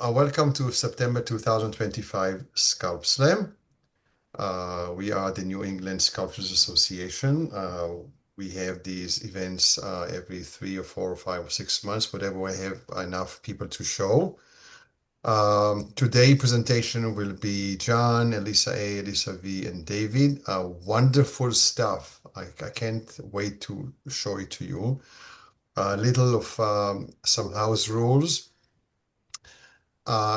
Welcome to September 2025 Sculpslam. We are the New England Sculptors Association. We have these events every 3 or 4 or 5 or 6 months, whatever we have enough people to show. Today presentation will be John, Elisa A, Elisa V, and David. Wonderful stuff. I can't wait to show it to you. A little of some house rules.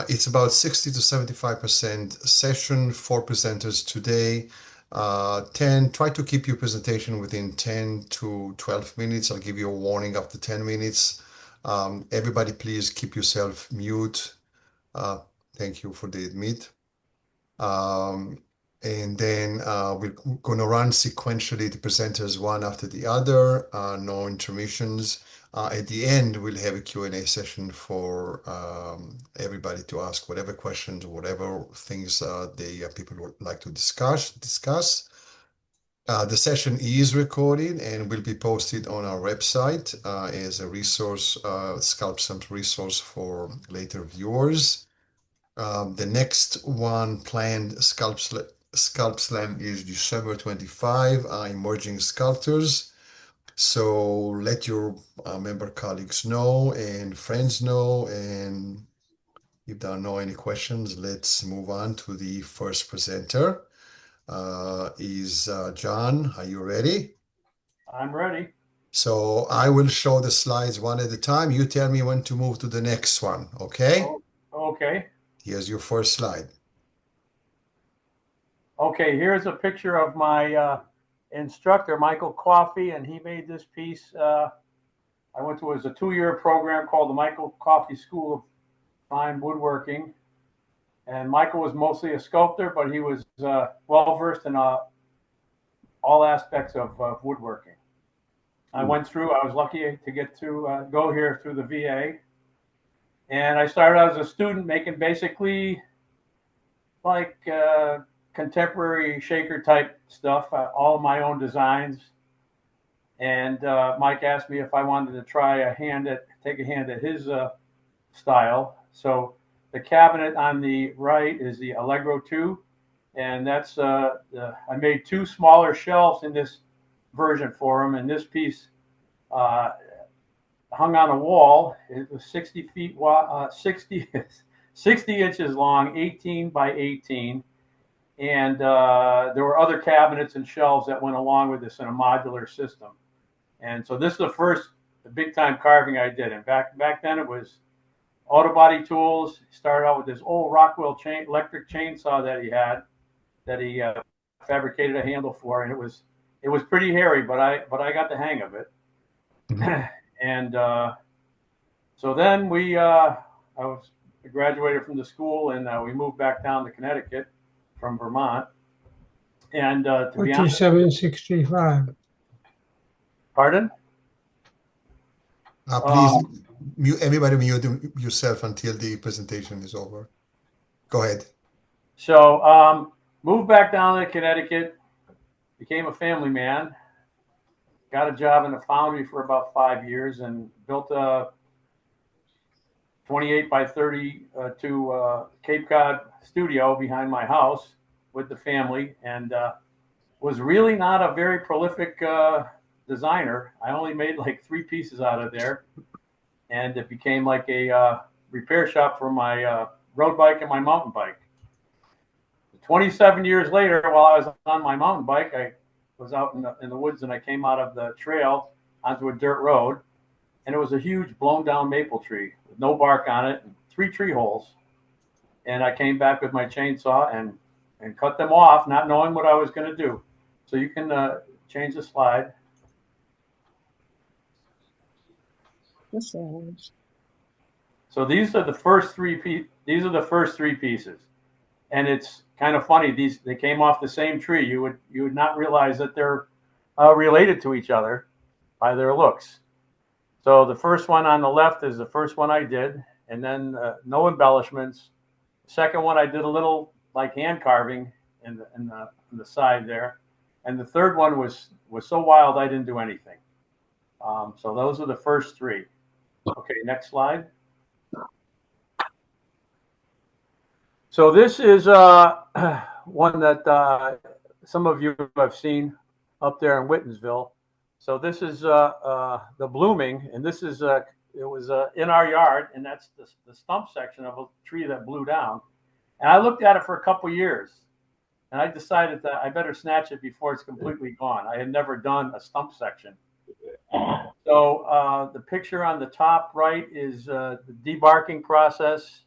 It's about 60 to 75% session, 4 presenters today. Try to keep your presentation within 10 to 12 minutes. I'll give you a warning after 10 minutes. Everybody, please keep yourself mute. Thank you for the admit. And then we're going to run sequentially the presenters one after the other, no intermissions. At the end, we'll have a Q&A session for everybody to ask whatever questions, whatever things the people would like to discuss. The session is recorded and will be posted on our website as a resource, Sculpslam resource for later viewers. The next one planned Sculpslam is December 25, Emerging Sculptors. So let your member colleagues know and friends know. And if there are no any questions, let's move on to the first presenter. Is John. Are you ready? I'm ready. So I will show the slides one at a time. You tell me when to move to the next one, okay? Oh, okay. Here's your first slide. Okay, here's a picture of my instructor, Michael Coffey, and he made this piece. I went to, it was a 2-year program called the Michael Coffey School of Fine Woodworking. And Michael was mostly a sculptor, but he was well-versed in all aspects of woodworking. I went through, I was lucky to get to go here through the VA. And I started out as a student making basically like contemporary shaker type stuff, all of my own designs. And Mike asked me if I wanted to take a hand at his style. So the cabinet on the right is the Allegro 2. And that's, I made 2 smaller shelves in this version for him. And this piece hung on a wall. It was 60 feet wide, 60 inches long, 18 by 18. And there were other cabinets and shelves that went along with this in a modular system. And so this is the first big time carving I did. And back then it was auto body tools. He started out with this old Rockwell electric chainsaw that he had, that he fabricated a handle for, and it was pretty hairy, but I got the hang of it. Mm-hmm. And so then I graduated from the school, and we moved back down to Connecticut from Vermont. And to be honest, 4765. Pardon? Please, everybody mute yourself until the presentation is over. Go ahead. So moved back down to Connecticut, became a family man, got a job in a foundry for about 5 years, and built a 28 by 32 Cape Cod studio behind my house with the family, and was really not a very prolific designer. I only made like 3 pieces out of there, and it became like a repair shop for my road bike and my mountain bike. 27 years later, while I was on my mountain bike, I was out in the woods, and I came out of the trail onto a dirt road, and it was a huge blown down maple tree with no bark on it and 3 tree holes. And I came back with my chainsaw and cut them off, not knowing what I was going to do. So you can change the slide. So these are the first 3 These are the first 3 pieces, and it's kind of funny. They came off the same tree. You would not realize that they're related to each other by their looks. So the first one on the left is the first one I did, and then no embellishments. The second one I did a little like hand carving in the side there, and the third one was so wild I didn't do anything. So those are the first 3. Okay, next slide. So this is one that some of you have seen up there in Whitensville. So this is the blooming, and this is it was in our yard, and that's the stump section of a tree that blew down. And I looked at it for a couple years, and I decided that I better snatch it before it's completely gone. I had never done a stump section. So the picture on the top right is the debarking process.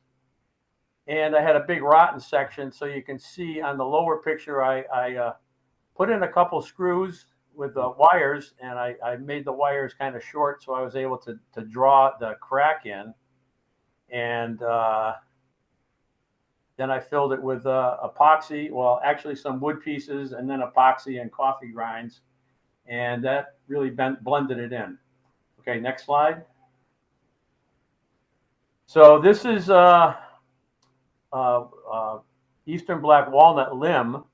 And I had a big rotten section, so you can see on the lower picture, I put in a couple screws with the wires, and I made the wires kind of short, so I was able to draw the crack in. And then I filled it with epoxy, well, actually some wood pieces, and then epoxy and coffee grinds, and that really blended it in. Okay, next slide. So this is Eastern Black Walnut limb.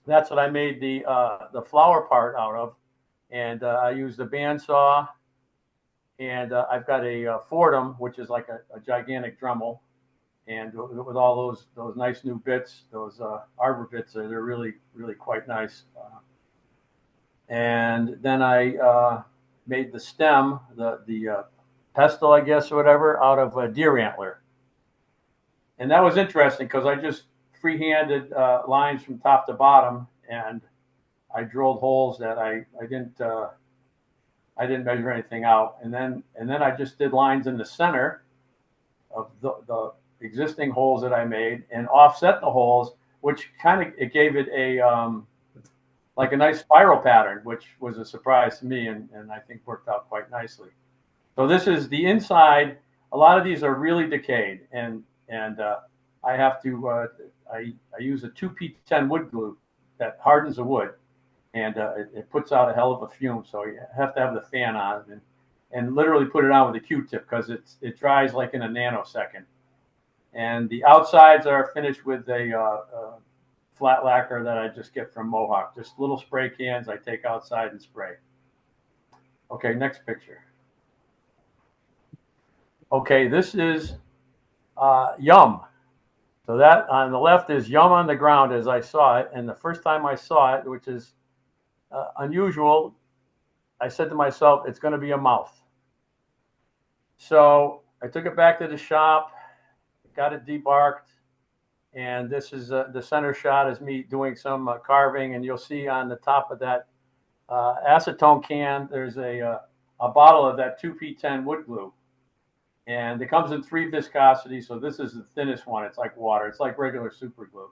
That's what I made the flower part out of, and I used a bandsaw, and I've got a Fordham, which is like a gigantic Dremel, and with all those nice new bits, those arbor bits, they're really quite nice. And then I made the stem, the pestle, I guess, or whatever, out of a deer antler. And that was interesting because I just free-handed lines from top to bottom, and I drilled holes that I didn't measure anything out, and then I just did lines in the center of the existing holes that I made and offset the holes, which kind of it gave it a like a nice spiral pattern, which was a surprise to me, and I think worked out quite nicely. So this is the inside. A lot of these are really decayed, and I have to I use a 2P10 wood glue that hardens the wood, and it puts out a hell of a fume. So you have to have the fan on and literally put it on with a Q-tip because it dries like in a nanosecond. And the outsides are finished with a flat lacquer that I just get from Mohawk. Just little spray cans I take outside and spray. Okay, next picture. Okay, this is Yum. So that on the left is Yum on the ground as I saw it. And the first time I saw it, which is unusual, I said to myself, it's going to be a mouth. So I took it back to the shop, got it debarked, and this is the center shot is me doing some carving, and you'll see on the top of that acetone can, there's a bottle of that 2P10 wood glue. And it comes in 3 viscosities, so this is the thinnest one. It's like water. It's like regular super glue.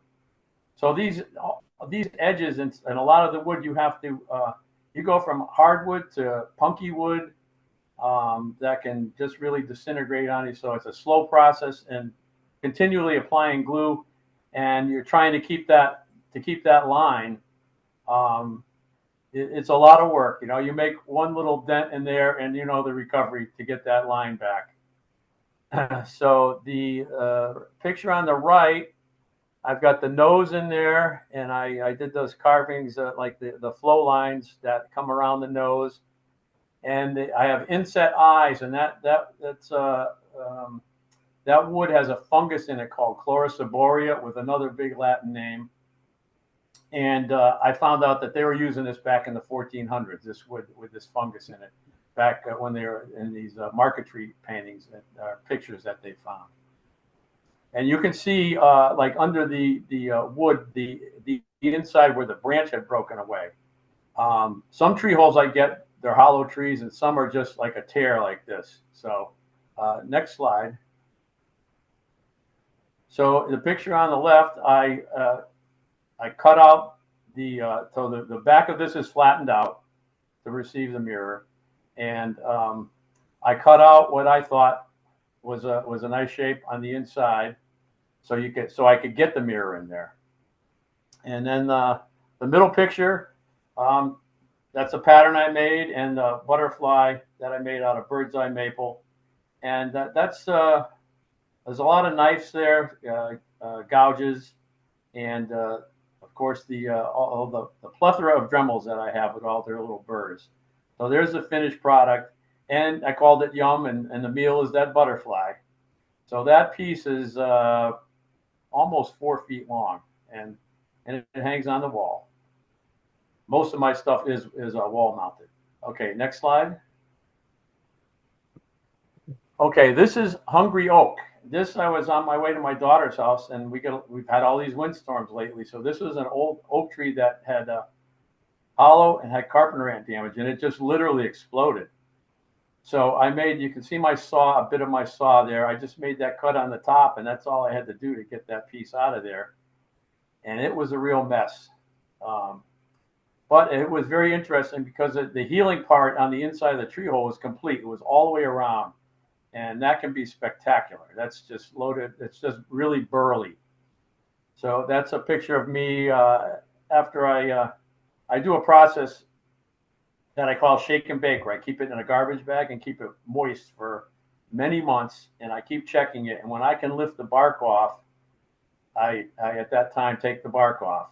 So these edges and a lot of the wood you have to you go from hardwood to punky wood that can just really disintegrate on you. So it's a slow process and continually applying glue, and you're trying to keep that line. It's a lot of work. You know, you make one little dent in there, and you know the recovery to get that line back. So the picture on the right, I've got the nose in there, and I did those carvings like the flow lines that come around the nose, and I have inset eyes, and that wood has a fungus in it called Chlorosiboria with another big Latin name, and I found out that they were using this back in the 1400s. This wood with this fungus in it. Back when they were in these marquetry paintings that are pictures that they found. And you can see like under the wood, the inside where the branch had broken away. Some tree holes I get, they're hollow trees, and some are just like a tear like this. So next slide. So the picture on the left, I cut out so the back of this is flattened out to receive the mirror. And I cut out what I thought was a nice shape on the inside, so I could get the mirror in there. And then the middle picture, that's a pattern I made, and the butterfly that I made out of bird's eye maple. And there's a lot of knives there, gouges, and of course all the plethora of Dremels that I have with all their little burrs. So there's the finished product, and I called it Yum, and the meal is that butterfly. So that piece is almost 4 feet long, and it hangs on the wall. Most of my stuff is wall mounted. Okay, next slide. Okay, this is Hungry Oak. This, I was on my way to my daughter's house, and we've had all these windstorms lately. So this was an old oak tree that had hollow and had carpenter ant damage, and it just literally exploded. So you can see my saw, a bit of my saw there. I just made that cut on the top, and that's all I had to do to get that piece out of there. And it was a real mess. But it was very interesting because the healing part on the inside of the tree hole was complete. It was all the way around. And that can be spectacular. That's just loaded. It's just really burly. So that's a picture of me after I do a process that I call shake and bake, where I keep it in a garbage bag and keep it moist for many months, and I keep checking it. And when I can lift the bark off, I at that time take the bark off.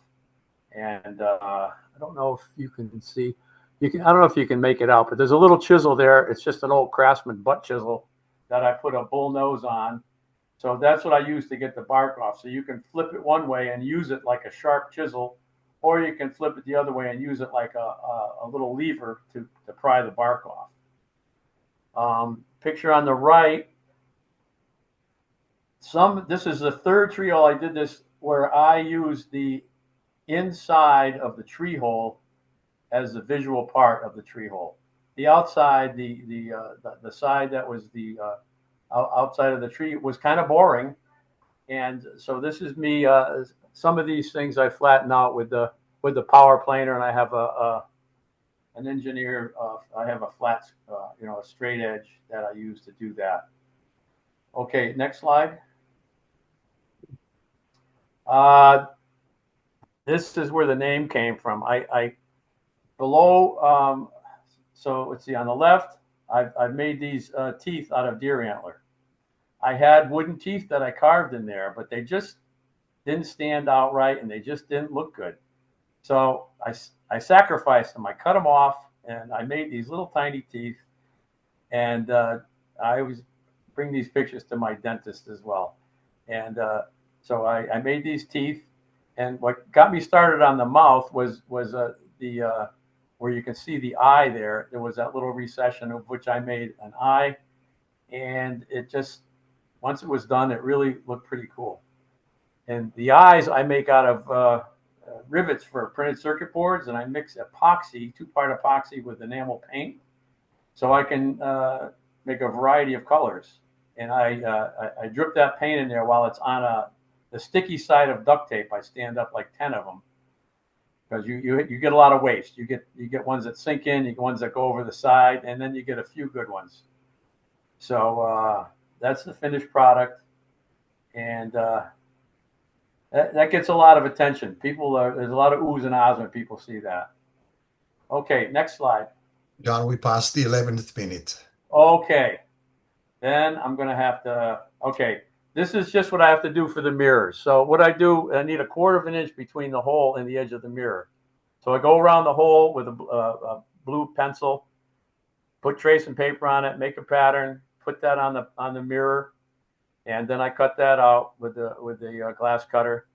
And I don't know if you can see. I don't know if you can make it out, but there's a little chisel there. It's just an old Craftsman butt chisel that I put a bull nose on. So that's what I use to get the bark off. So you can flip it one way and use it like a sharp chisel, or you can flip it the other way and use it like a little lever to pry the bark off. Picture on the right. This is the third tree hole I did this, where I used the inside of the tree hole as the visual part of the tree hole. The outside, the side that was the outside of the tree was kind of boring, and so this is me. Some of these things I flatten out with the power planer, and I have an engineer. I have a flat, a straight edge that I use to do that. Okay, next slide. This is where the name came from. Below. So let's see, on the left, I've made these teeth out of deer antler. I had wooden teeth that I carved in there, but they just didn't stand out right, and they just didn't look good. So I sacrificed them. I cut them off, and I made these little tiny teeth. And I always bring these pictures to my dentist as well. And so I made these teeth. And what got me started on the mouth was the where you can see the eye there. There was that little recession of which I made an eye. And it just, once it was done, it really looked pretty cool. And the eyes I make out of rivets for printed circuit boards, and I mix epoxy, 2-part epoxy with enamel paint, so I can make a variety of colors. And I drip that paint in there while it's on the sticky side of duct tape. I stand up like 10 of them, because you get a lot of waste. You get ones that sink in, you get ones that go over the side, and then you get a few good ones. So that's the finished product, and that gets a lot of attention. There's a lot of oohs and ahs when people see that. Okay, next slide. John, we passed the 11th minute. Okay, then I'm going to have to, okay, this is just what I have to do for the mirrors. So what I do, I need 1/4 of an inch between the hole and the edge of the mirror. So I go around the hole with a blue pencil, put tracing paper on it, make a pattern, put that on the mirror, and then I cut that out with the glass cutter.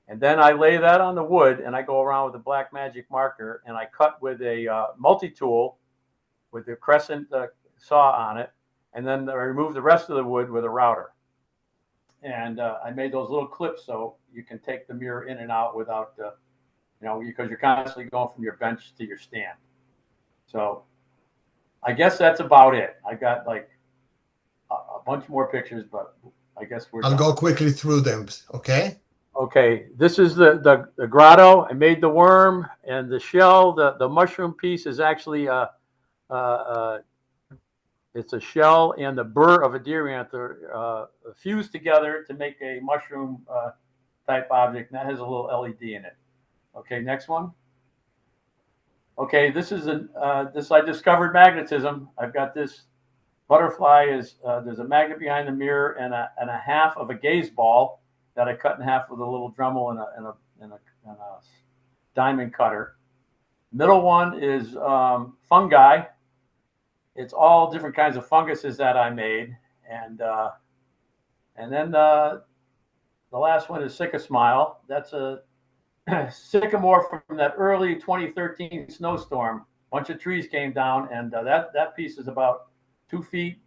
And then I lay that on the wood, and I go around with a black magic marker, and I cut with a multi-tool with the crescent saw on it, and then I remove the rest of the wood with a router. And I made those little clips so you can take the mirror in and out without, because you're constantly going from your bench to your stand. So I guess that's about it. I got like a bunch more pictures, but I guess we're I'll done. go quickly through them, okay? Okay, this is the grotto. I made the worm and the shell. The mushroom piece is actually it's a shell and the burr of a deer antler fused together to make a mushroom type object, and that has a little LED in it. Okay, next one. Okay, this is this I discovered magnetism. I've got this butterfly there's a magnet behind the mirror and a half of a gaze ball that I cut in half with a little Dremel and a diamond cutter. Middle one is fungi. It's all different kinds of funguses that I made, and then The last one is Sycamore. That's a sycamore from that early 2013 snowstorm. A bunch of trees came down, and that piece is about 2 feet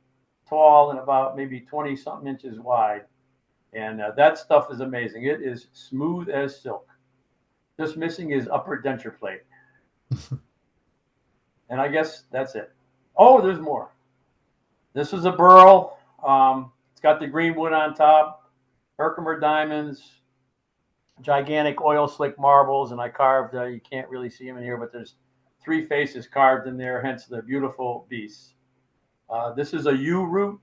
tall and about maybe 20 something inches wide. And that stuff is amazing. It is smooth as silk. Just missing his upper denture plate. And I guess that's it. Oh, there's more. This is a burl. It's got the green wood on top, Herkimer diamonds, gigantic oil slick marbles, and I carved. You can't really see them in here, but there's 3 faces carved in there. Hence the beautiful beasts. This is a yew root.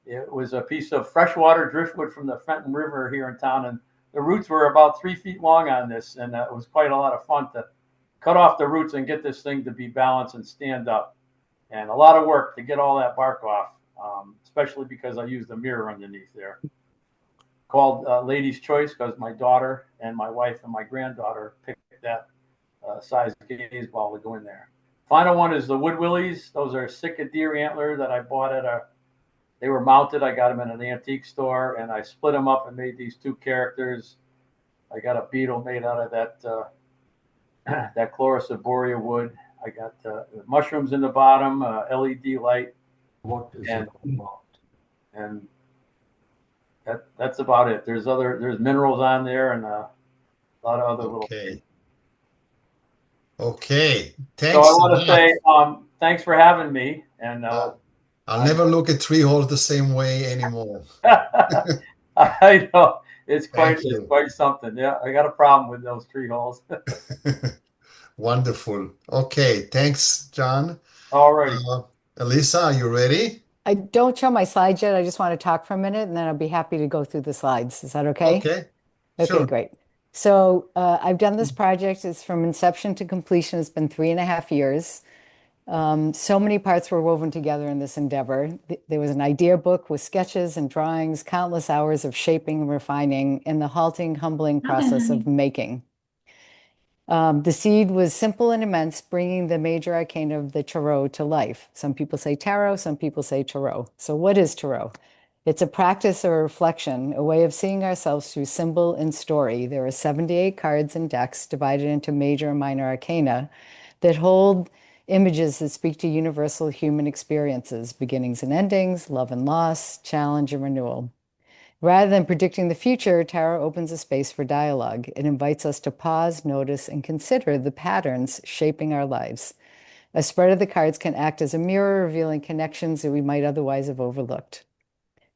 It was a piece of freshwater driftwood from the Fenton River here in town, and the roots were about 3 feet long on this, and it was quite a lot of fun to cut off the roots and get this thing to be balanced and stand up. And a lot of work to get all that bark off, especially because I used a mirror underneath there. Called Lady's Choice because my daughter and my wife and my granddaughter picked that size gaze ball to go in there. Final one is the Wood Willies. Those are Sitka deer antler that I bought at a. They were mounted. I got them in an antique store, and I split them up and made these two characters. I got a beetle made out of that that Chloris wood. I got mushrooms in the bottom, LED light. What is and, it about? And that's about it. There's minerals on there and a lot of other little things. Okay. Thanks. So I want to say thanks for having me. And I'll never look at tree holes the same way anymore. I know it's quite something. Yeah, I got a problem with those tree holes. Wonderful. Okay, thanks, John. All right. Elisa, are you ready? I don't show my slides yet. I just want to talk for a minute, and then I'll be happy to go through the slides. Is that okay? Okay. Okay, Sure. great. So I've done this project. It's from inception to completion. It's been 3.5 years. So many parts were woven together in this endeavor. There was an idea book with sketches and drawings, countless hours of shaping and refining, and the halting, humbling process of making. The seed was simple and immense, bringing the major arcana of the tarot to life. Some people say tarot, some people say tarot. So what is tarot? It's a practice or reflection, a way of seeing ourselves through symbol and story. There are 78 cards and decks divided into major and minor arcana that hold images that speak to universal human experiences, beginnings and endings, love and loss, challenge and renewal. Rather than predicting the future, tarot opens a space for dialogue. It invites us to pause, notice, and consider the patterns shaping our lives. A spread of the cards can act as a mirror, revealing connections that we might otherwise have overlooked.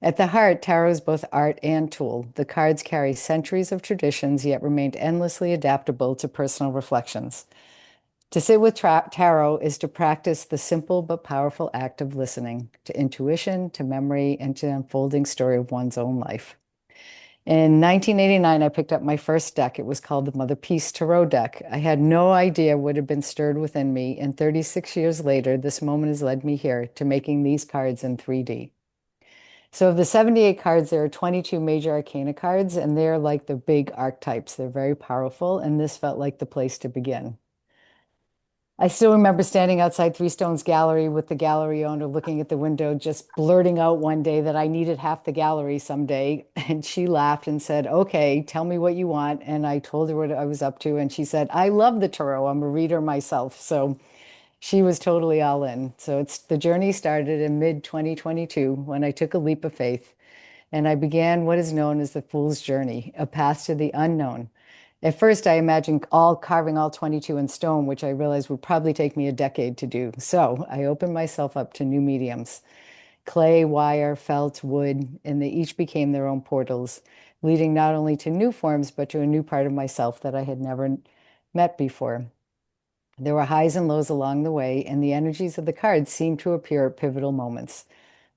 At the heart, tarot is both art and tool. The cards carry centuries of traditions, yet remained endlessly adaptable to personal reflections. To sit with tarot is to practice the simple but powerful act of listening to intuition, to memory, and to the unfolding story of one's own life. In 1989, I picked up my first deck. It was called the Mother Peace Tarot deck. I had no idea what had been stirred within me, and 36 years later, this moment has led me here to making these cards in 3D. So of the 78 cards, there are 22 major arcana cards, and they're like the big archetypes. They're very powerful, and this felt like the place to begin. I still remember standing outside Three Stones Gallery with the gallery owner looking at the window, just blurting out one day that I needed half the gallery someday. And she laughed and said, "Okay, tell me what you want." And I told her what I was up to. And she said, "I love the tarot. I'm a reader myself." So she was totally all in. So the journey started in mid-2022 when I took a leap of faith and I began what is known as the Fool's Journey, a path to the unknown. At first, I imagined carving all 22 in stone, which I realized would probably take me a decade to do. So I opened myself up to new mediums: clay, wire, felt, wood, and they each became their own portals, leading not only to new forms, but to a new part of myself that I had never met before. There were highs and lows along the way, and the energies of the cards seemed to appear at pivotal moments.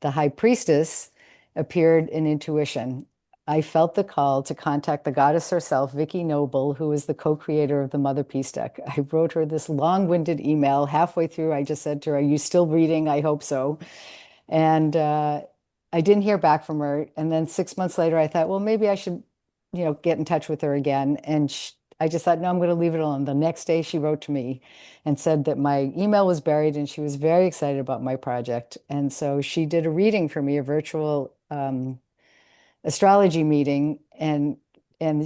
The High Priestess appeared in intuition. I felt the call to contact the goddess herself, Vicky Noble, who is the co-creator of the Mother Peace deck. I wrote her this long-winded email. Halfway through, I just said to her, "Are you still reading? I hope so." And I didn't hear back from her. And then 6 months later, I thought, well, maybe I should, get in touch with her again. And I just thought, no, I'm going to leave it alone. The next day, she wrote to me and said that my email was buried and she was very excited about my project. And so she did a reading for me, a virtual astrology meeting, and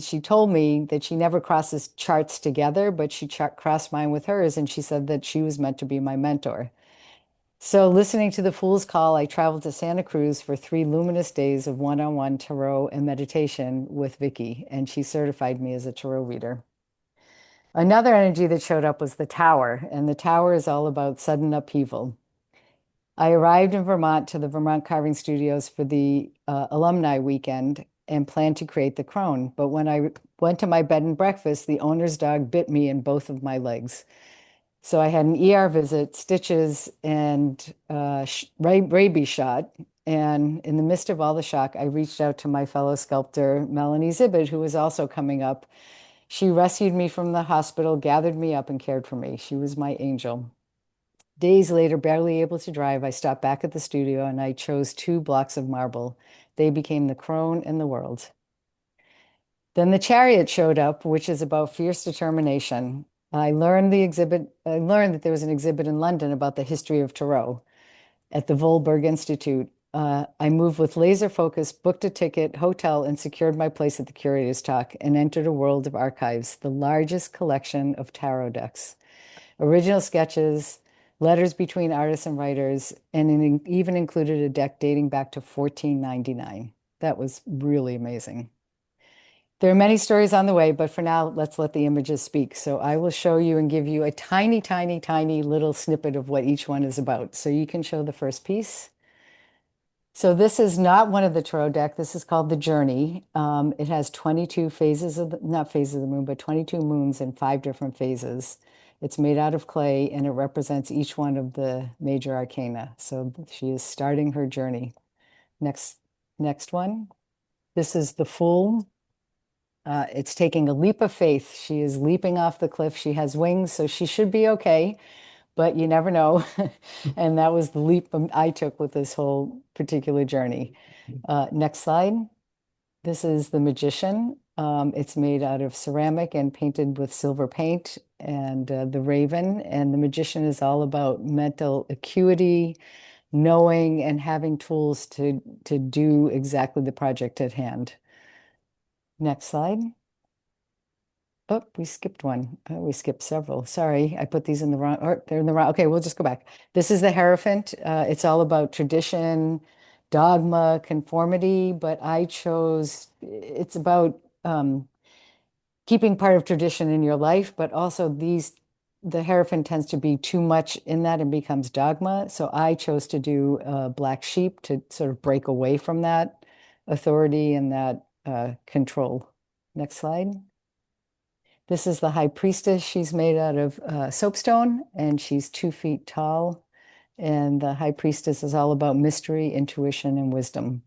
she told me that she never crosses charts together, but she crossed mine with hers, and she said that she was meant to be my mentor. So, listening to the Fool's Call, I traveled to Santa Cruz for 3 luminous days of one-on-one tarot and meditation with Vicky, and she certified me as a tarot reader. Another energy that showed up was the Tower, and the Tower is all about sudden upheaval. I arrived in Vermont to the Vermont Carving Studios for the alumni weekend and planned to create the crone. But when I went to my bed and breakfast, the owner's dog bit me in both of my legs. So I had an ER visit, stitches, and rabies shot. And in the midst of all the shock, I reached out to my fellow sculptor, Melanie Zibid, who was also coming up. She rescued me from the hospital, gathered me up, and cared for me. She was my angel. Days later, barely able to drive, I stopped back at the studio and I chose 2 blocks of marble. They became the crone and the world. Then the Chariot showed up, which is about fierce determination. I learned that there was an exhibit in London about the history of tarot at the Volberg Institute. I moved with laser focus, booked a ticket, hotel, and secured my place at the curator's talk and entered a world of archives, the largest collection of tarot decks, original sketches, letters between artists and writers, and it even included a deck dating back to 1499. That was really amazing. There are many stories on the way, but for now, let's let the images speak. So I will show you and give you a tiny, tiny, tiny little snippet of what each one is about. So you can show the first piece. So this is not one of the tarot deck. This is called The Journey. It has 22 phases of not phases of the moon, but 22 moons in 5 different phases. It's made out of clay and it represents each one of the major arcana. So she is starting her journey. Next one. This is the Fool. It's taking a leap of faith. She is leaping off the cliff. She has wings, so she should be okay, but you never know. And that was the leap I took with this whole particular journey. Next slide. This is the Magician. It's made out of ceramic and painted with silver paint, and the Raven. And the Magician is all about mental acuity, knowing, and having tools to do exactly the project at hand. Next slide. Oh, we skipped one. Oh, we skipped several. Sorry, I put these in the wrong, or they're in the wrong. Okay, we'll just go back. This is the Hierophant. It's all about tradition, dogma, conformity, but I chose, it's about keeping part of tradition in your life, but also the Hierophant tends to be too much in that and becomes dogma. So I chose to do Black Sheep to sort of break away from that authority and that control. Next slide. This is the High Priestess. She's made out of soapstone and she's 2 feet tall. And the High Priestess is all about mystery, intuition, and wisdom.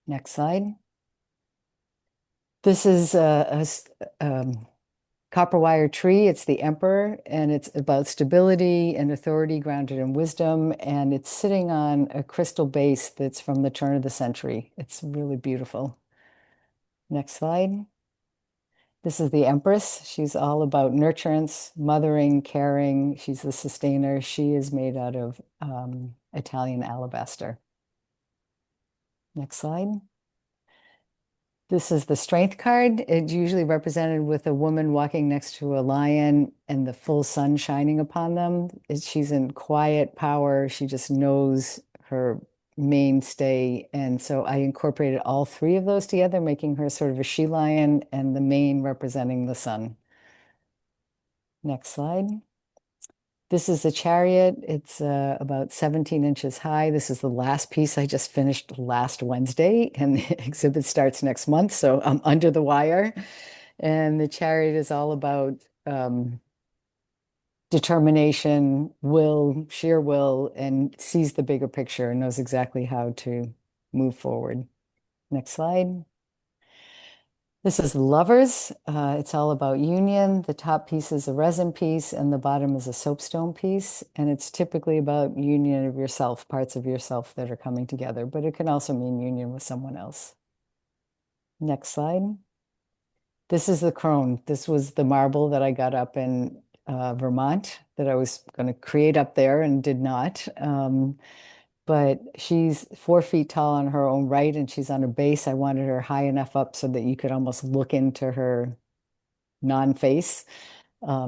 Next slide. This is a copper wire tree. It's the Emperor, and it's about stability and authority grounded in wisdom. And it's sitting on a crystal base that's from the turn of the century. It's really beautiful. Next slide. This is the Empress. She's all about nurturance, mothering, caring. She's the sustainer. She is made out of Italian alabaster. Next slide. This is the Strength card. It's usually represented with a woman walking next to a lion and the full sun shining upon them. She's in quiet power. She just knows her mainstay. And so I incorporated all 3 of those together, making her sort of a she lion and the mane representing the sun. Next slide. This is the Chariot. It's about 17 inches high. This is the last piece I just finished last Wednesday, and the exhibit starts next month, so I'm under the wire. And the Chariot is all about determination, will, sheer will, and sees the bigger picture and knows exactly how to move forward. Next slide. This is Lovers. It's all about union. The top piece is a resin piece and the bottom is a soapstone piece. And it's typically about union of yourself, parts of yourself that are coming together, but it can also mean union with someone else. Next slide. This is the crone. This was the marble that I got up in Vermont that I was going to create up there and did not. but she's 4 feet tall on her own right, and she's on a base. I wanted her high enough up so that you could almost look into her non-face.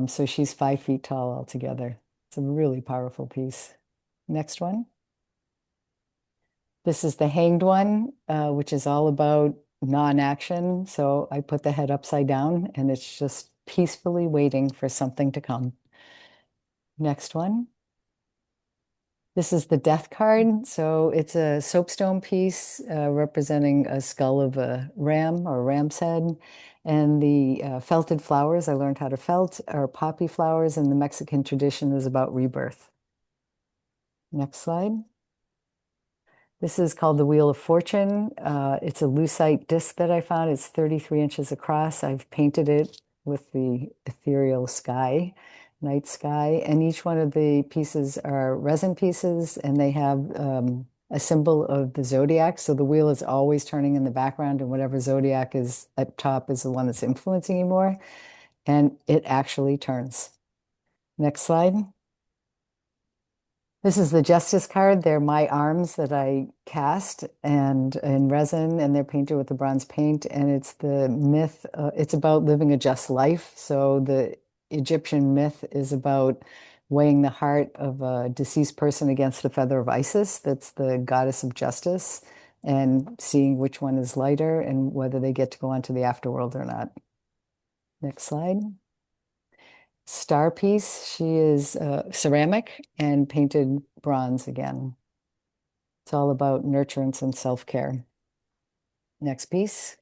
So she's 5 feet tall altogether. It's a really powerful piece. Next one. This is the hanged one, which is all about non-action. So I put the head upside down and it's just peacefully waiting for something to come. Next one. This is the death card. So it's a soapstone piece representing a skull of a ram or ram's head. And the felted flowers I learned how to felt are poppy flowers, and the Mexican tradition is about rebirth. Next slide. This is called the Wheel of Fortune. It's a lucite disc that I found. It's 33 inches across. I've painted it with the ethereal sky, night sky, and each one of the pieces are resin pieces, and they have a symbol of the zodiac. So the wheel is always turning in the background, and whatever zodiac is up top is the one that's influencing you more, and it actually turns. Next slide. This is the Justice card. They're my arms that I cast and in resin, and they're painted with the bronze paint. And it's the myth, it's about living a just life. So the Egyptian myth is about weighing the heart of a deceased person against the feather of Isis, that's the goddess of justice, and seeing which one is lighter and whether they get to go on to the afterworld or not. Next slide. Star piece. She is ceramic and painted bronze again. It's all about nurturance and self-care. Next piece.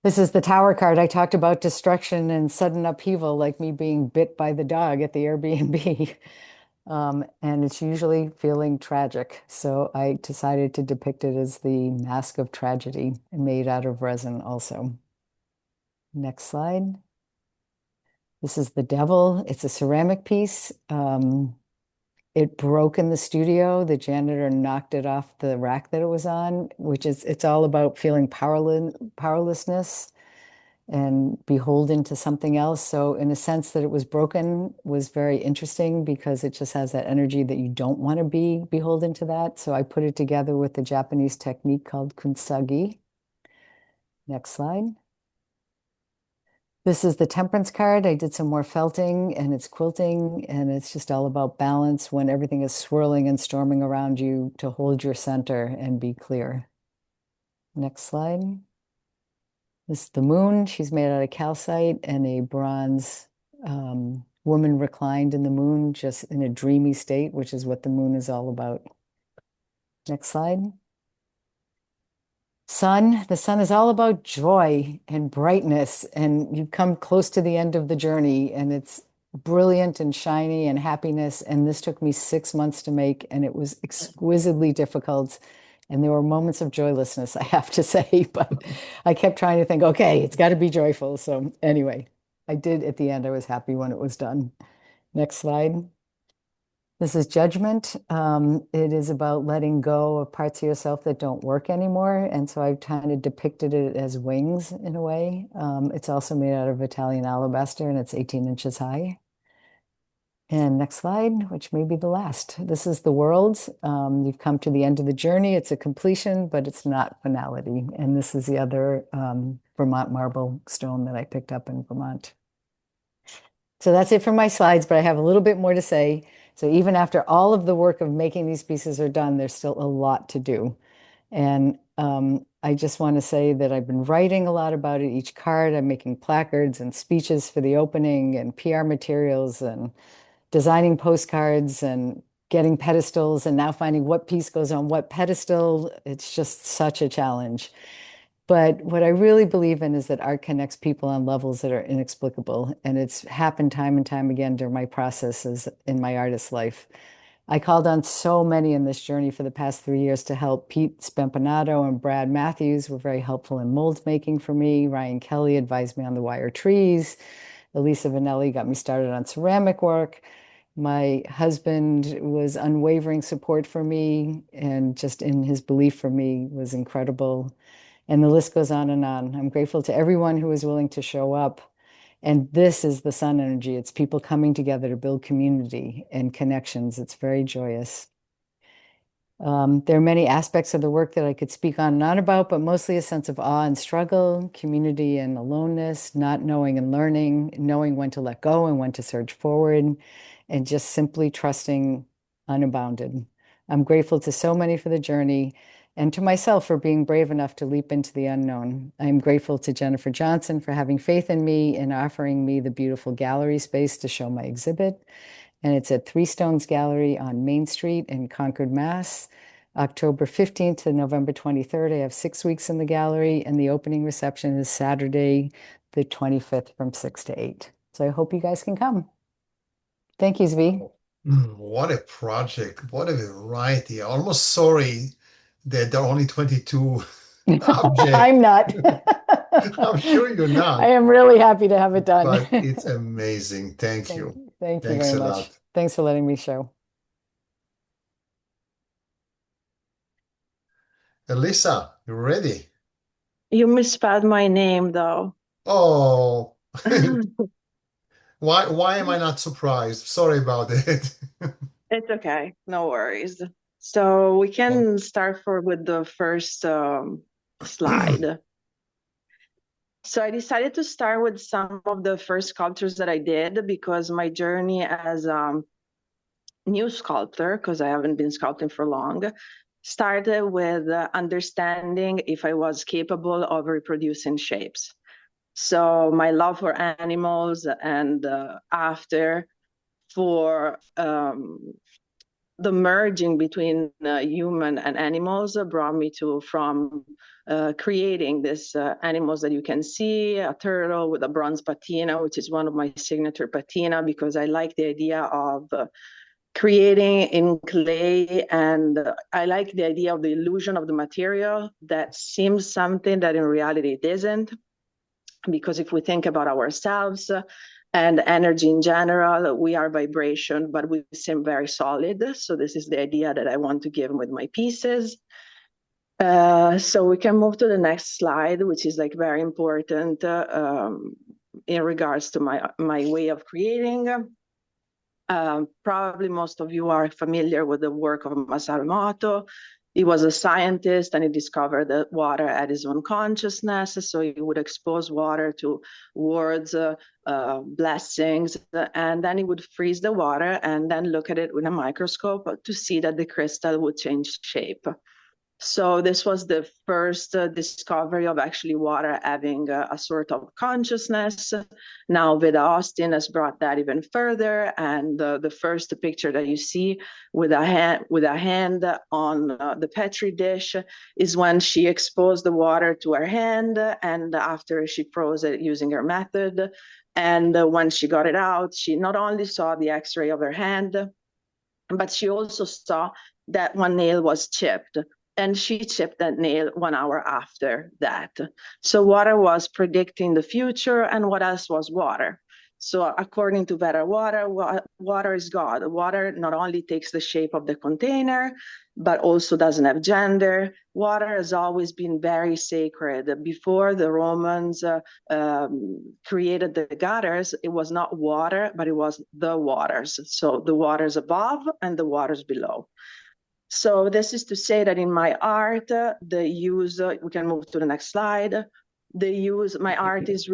This is the Tower card. I talked about destruction and sudden upheaval, like me being bit by the dog at the Airbnb. And it's usually feeling tragic. So I decided to depict it as the mask of tragedy, made out of resin also. Next slide. This is the Devil. It's a ceramic piece. It broke in the studio. The janitor knocked it off the rack that it was on, it's all about feeling powerlessness and beholden to something else. So in a sense that it was broken was very interesting because it just has that energy that you don't want to be beholden to that. So I put it together with the Japanese technique called kunsagi. Next slide. This is the Temperance card. I did some more felting and it's quilting, and it's just all about balance when everything is swirling and storming around you, to hold your center and be clear. Next slide. This is the Moon. She's made out of calcite and a bronze woman reclined in the moon, just in a dreamy state, which is what the moon is all about. Next slide. Sun, the sun is all about joy and brightness, and you've come close to the end of the journey, and it's brilliant and shiny and happiness. And this took me 6 months to make, and it was exquisitely difficult. And there were moments of joylessness, I have to say, but I kept trying to think, okay, it's got to be joyful. So anyway, I did at the end. I was happy when it was done. Next slide. This is Judgment. It is about letting go of parts of yourself that don't work anymore. And so I've kind of depicted it as wings in a way. It's also made out of Italian alabaster, and it's 18 inches high. And next slide, which may be the last. This is the World. You've come to the end of the journey. It's a completion, but it's not finality. And this is the other Vermont marble stone that I picked up in Vermont. So that's it for my slides, but I have a little bit more to say. So even after all of the work of making these pieces are done, there's still a lot to do. And I just want to say that I've been writing a lot about it. Each card, I'm making placards and speeches for the opening and PR materials and designing postcards and getting pedestals and now finding what piece goes on what pedestal. It's just such a challenge. But what I really believe in is that art connects people on levels that are inexplicable. And it's happened time and time again during my processes in my artist life. I called on so many in this journey for the past 3 years to help. Pete Spampanato and Brad Matthews were very helpful in mold making for me. Ryan Kelly advised me on the wire trees. Elisa Vanelli got me started on ceramic work. My husband was unwavering support for me, and just in his belief for me was incredible. And the list goes on and on. I'm grateful to everyone who was willing to show up. And this is the sun energy. It's people coming together to build community and connections. It's very joyous. There are many aspects of the work that I could speak on and on about, but mostly a sense of awe and struggle, community and aloneness, not knowing and learning, knowing when to let go and when to surge forward, and just simply trusting unbounded. I'm grateful to so many for the journey and to myself for being brave enough to leap into the unknown. I'm grateful to Jennifer Johnson for having faith in me and offering me the beautiful gallery space to show my exhibit. And it's at Three Stones Gallery on Main Street in Concord, Mass. October 15th to November 23rd. I have 6 weeks in the gallery, and the opening reception is Saturday, the 25th from 6 to 8. So I hope you guys can come. Thank you, Zvi. What a project. What a variety. Almost sorry that there are only 22 objects. I'm not. I'm sure you're not. I am really happy to have it done. But it's amazing. Thank you. Thank you Thanks very a much. lot. Thanks for letting me show. Elisa, you ready? You misspelled my name though. Oh, why am I not surprised? Sorry about it. It's okay, no worries. So we can start with the first slide. So I decided to start with some of the first sculptures that I did because my journey as a new sculptor, because I haven't been sculpting for long, started with understanding if I was capable of reproducing shapes. So my love for animals and after for the merging between human and animals brought me to from creating this animals that you can see, a turtle with a bronze patina, which is one of my signature patina, because I like the idea of creating in clay, and I like the idea of the illusion of the material that seems something that in reality it isn't. Because if we think about ourselves and energy in general, we are vibration, but we seem very solid. So this is the idea that I want to give with my pieces. So we can move to the next slide, which is like very important in regards to my way of creating. Probably most of you are familiar with the work of Masaru Emoto. He was a scientist and he discovered that water had its own consciousness. So he would expose water to words, blessings, and then he would freeze the water and then look at it with a microscope to see that the crystal would change shape. So this was the first discovery of actually water having a sort of consciousness. Now Vida Austin has brought that even further, and the first picture that you see with a hand on the petri dish is when she exposed the water to her hand, and after she froze it using her method. And when she got it out, she not only saw the X-ray of her hand, but she also saw that one nail was chipped. And she chipped that nail 1 hour after that. So water was predicting the future, and what else was water? So according to Vera water is God. Water not only takes the shape of the container, but also doesn't have gender. Water has always been very sacred. Before the Romans created the gutters, it was not water, but it was the waters. So the waters above and the waters below. So this is to say that in my art, the use, we can move to the next slide. My art is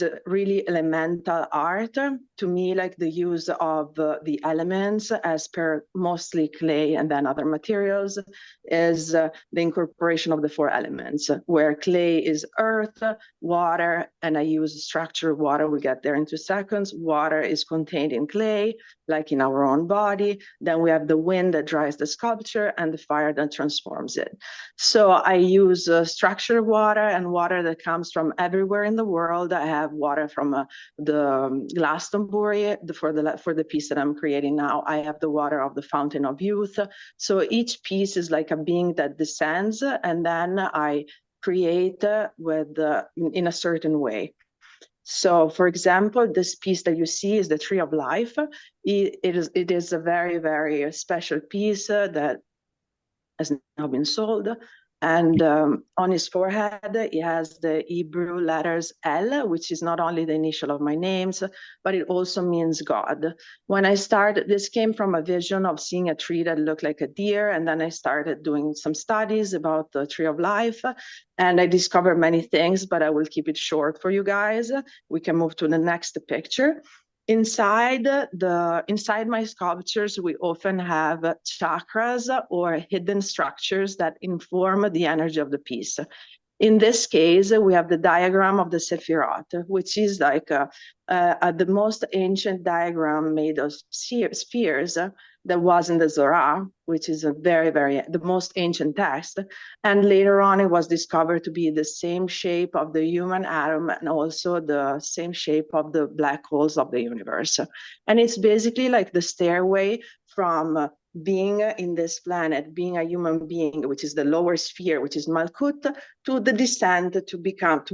a really elemental art. To me, like the use of the elements as per mostly clay and then other materials is the incorporation of the 4 elements, where clay is earth, water, and I use structured water. We'll get there in 2 seconds. Water is contained in clay, like in our own body. Then we have the wind that dries the sculpture and the fire that transforms it. So I use structured water and water that comes from everywhere in the world. I have water from the Glastonbury for the piece that I'm creating now. I have the water of the Fountain of Youth. So each piece is like a being that descends, and then I create in a certain way. So, for example, this piece that you see is the Tree of Life. It is a very, very special piece that has now been sold. And on his forehead, he has the Hebrew letters L, which is not only the initial of my names, but it also means God. When I started, this came from a vision of seeing a tree that looked like a deer. And then I started doing some studies about the tree of life. And I discovered many things, but I will keep it short for you guys. We can move to the next picture. Inside my sculptures, we often have chakras or hidden structures that inform the energy of the piece. In this case, we have the diagram of the Sephirot, which is like the most ancient diagram made of spheres that was in the Zohar, which is the most ancient text. And later on, it was discovered to be the same shape of the human atom and also the same shape of the black holes of the universe. And it's basically like the stairway from being in this planet, being a human being, which is the lower sphere, which is Malkut, to the descent to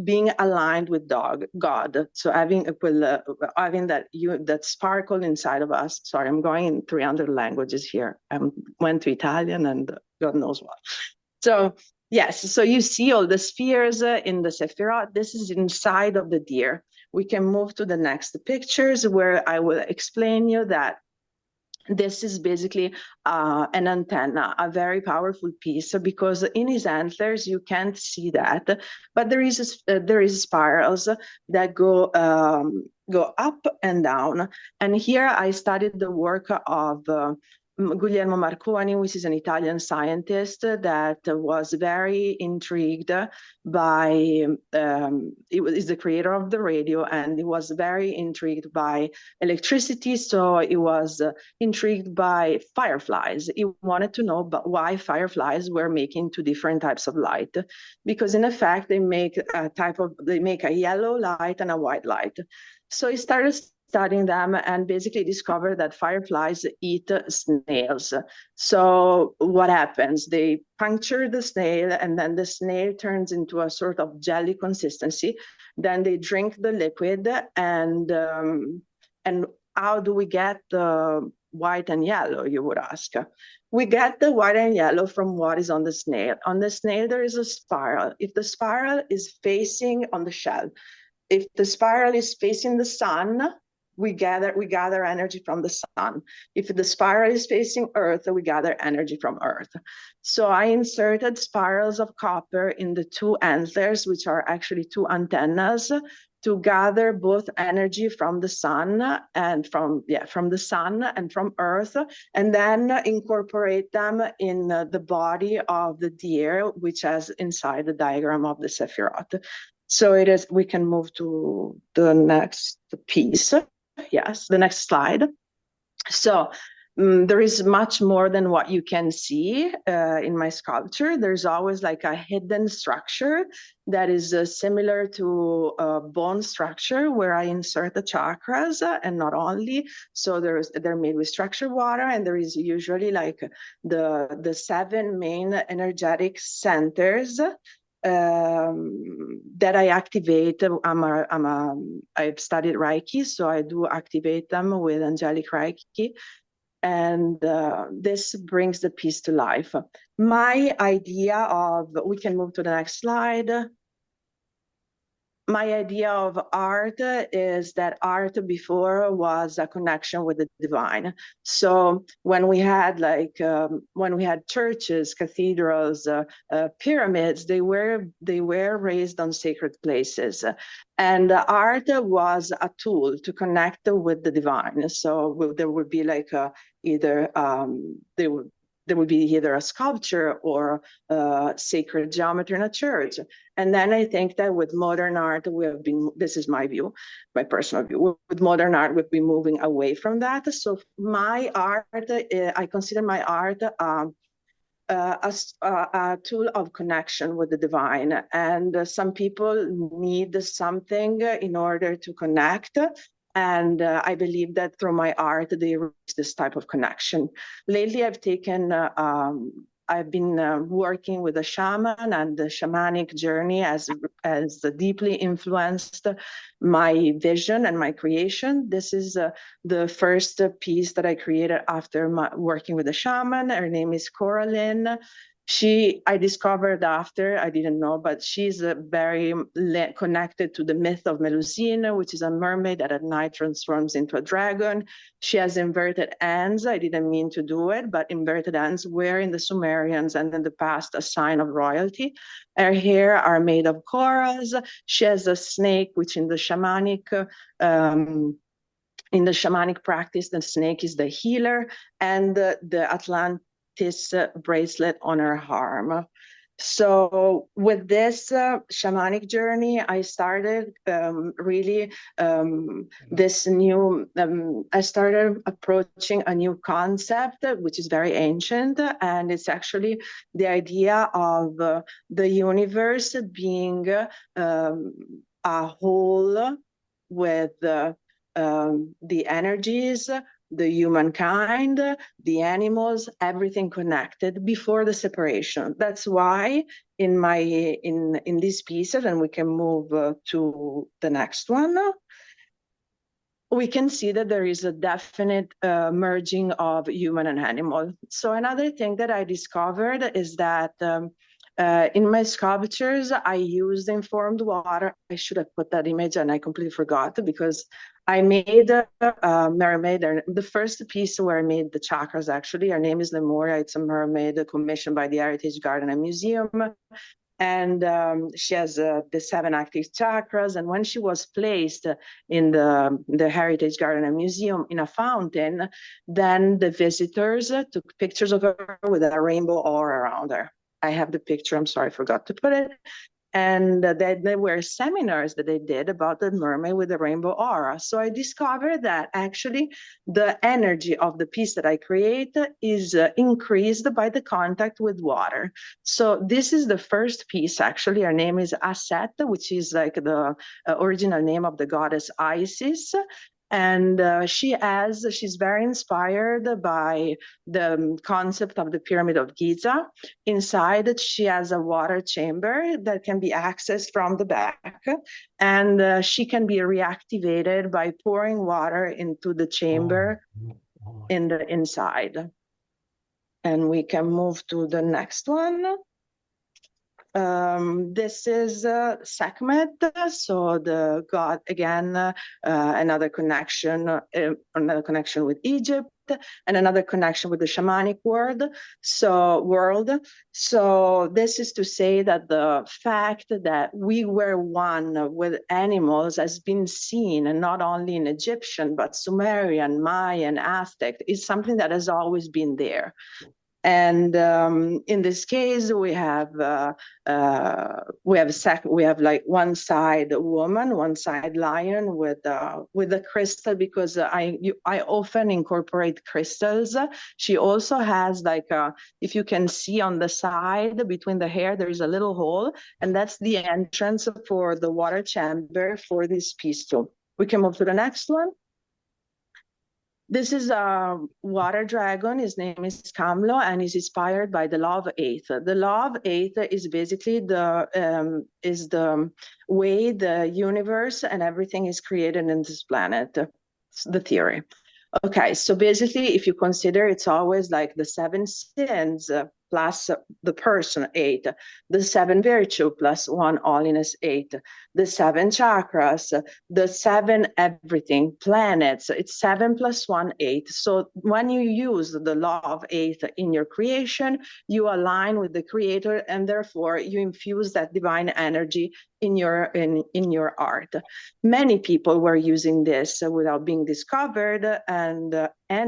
being aligned with God. So having that sparkle inside of us. Sorry, I'm going in 300 languages here. I went to Italian and God knows what. So yes, so you see all the spheres in the Sephirot. This is inside of the deer. We can move to the next pictures where I will explain you that this is basically an antenna, a very powerful piece, because in his antlers you can't see that, but there is spirals that go up and down. And here I studied the work of Guglielmo Marconi, which is an Italian scientist that was very intrigued by, he is the creator of the radio, and he was very intrigued by electricity. So he was intrigued by fireflies. He wanted to know why fireflies were making two different types of light, because in effect they make a yellow light and a white light. So he started studying them and basically discovered that fireflies eat snails. So what happens? They puncture the snail, and then the snail turns into a sort of jelly consistency. Then they drink the liquid, and how do we get the white and yellow, you would ask? We get the white and yellow from what is on the snail. On the snail, there is a spiral. If the spiral is facing on the shell, if the spiral is facing the sun, we gather energy from the sun. If the spiral is facing Earth, we gather energy from Earth. So I inserted spirals of copper in the two antlers, which are actually two antennas, to gather both energy from the sun and from the sun and from Earth, and then incorporate them in the body of the deer, which has inside the diagram of the Sephirot. So it is. We can move to the next piece. Yes, the next slide. So there is much more than what you can see in my sculpture. There's always like a hidden structure that is similar to a bone structure where I insert the chakras, and not only. So they're made with structured water, and there is usually like the 7 main energetic centers that I activate. I've studied Reiki, so I do activate them with angelic Reiki, and this brings the piece to life. My idea of, we can move to the next slide. My idea of art is that art before was a connection with the divine. So when we had churches, cathedrals, pyramids, they were raised on sacred places, and art was a tool to connect with the divine. So there would be like there would be either a sculpture or sacred geometry in a church. And then I think that with modern art, this is my view, my personal view, with modern art, we've been moving away from that. So my art, I consider my art a tool of connection with the divine. And some people need something in order to connect. And I believe that through my art, they reach this type of connection. Lately, I've been working with a shaman, and the shamanic journey has deeply influenced my vision and my creation. This is the first piece that I created after working with a shaman. Her name is Coraline. I discovered after, I didn't know, but she's very connected to the myth of Melusine, which is a mermaid that at night transforms into a dragon. She has inverted hands. I didn't mean to do it, but inverted hands were in the Sumerians and in the past a sign of royalty. Her hair are made of corals. She has a snake, which in the shamanic practice, the snake is the healer, and the Atlantis bracelet on her arm. So with this shamanic journey, I started I started approaching a new concept, which is very ancient, and it's actually the idea of the universe being a whole with the energies, the humankind, the animals, everything connected before the separation. That's why in these pieces, and we can move to the next one, we can see that there is a definite merging of human and animal. So another thing that I discovered is that in my sculptures, I used informed water. I should have put that image and I completely forgot because I made a mermaid. The first piece where I made the chakras, actually, her name is Lemuria. It's a mermaid commissioned by the Heritage Garden and Museum. And she has the 7 active chakras. And when she was placed in the Heritage Garden and Museum in a fountain, then the visitors took pictures of her with a rainbow aura around her. I have the picture. I'm sorry, I forgot to put it. And there were seminars that they did about the mermaid with the rainbow aura. So I discovered that actually the energy of the piece that I create is increased by the contact with water. So this is the first piece, actually. Her name is Aset, which is like the original name of the goddess Isis. And she's very inspired by the concept of the Pyramid of Giza. Inside, she has a water chamber that can be accessed from the back, and she can be reactivated by pouring water into the chamber in the inside. And we can move to the next one. This is Sekhmet, so the god again, another connection with Egypt, and another connection with the shamanic world. So this is to say that the fact that we were one with animals has been seen, and not only in Egyptian but Sumerian, Mayan, Aztec, is something that has always been there. And in this case, we have like one side woman, one side lion with a crystal, because I often incorporate crystals. She also has like if you can see on the side between the hair, there is a little hole, and that's the entrance for the water chamber for this piece too. We can move to the next one. This is a water dragon. His name is Kamlo, and is inspired by the law of eight. The law of eight is basically the way the universe and everything is created in this planet. It's the theory. Okay, so basically, if you consider, it's always like the 7 sins plus the person 8, the 7 virtue plus 1 holiness 8, the 7 chakras, the 7 everything, planets, it's 7 plus 1, 8. So when you use the law of 8 in your creation, you align with the creator, and therefore you infuse that divine energy in your art. Many people were using this without being discovered, and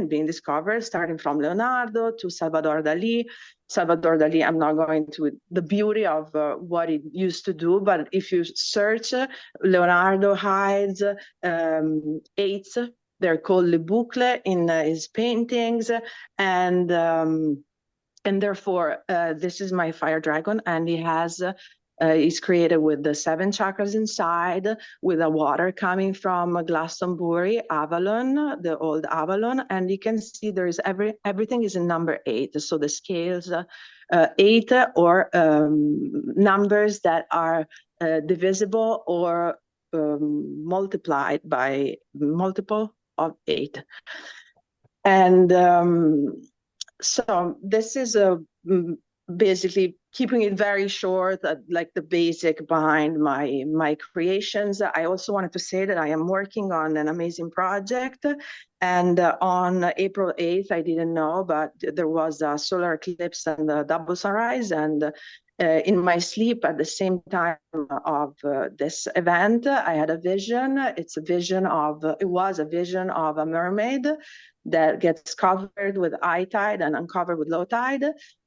being discovered, starting from Leonardo to Salvador Dali. Salvador Dali, I'm not going to the beauty of what he used to do, but if you search, Leonardo hides 8s. They're called le boucle in his paintings, and therefore this is my fire dragon, and he has. Is created with the 7 chakras inside, with the water coming from Glastonbury, Avalon, the old Avalon, and you can see there is everything is in number 8. So the scales 8 or numbers that are divisible or multiplied by multiple of 8. And so this is a basically keeping it very short, like the basic behind my creations. I also wanted to say that I am working on an amazing project, and on April 8th, I didn't know, but there was a solar eclipse and a double sunrise, and in my sleep at the same time of this event, I had a vision. It was a vision of a mermaid that gets covered with high tide and uncovered with low tide.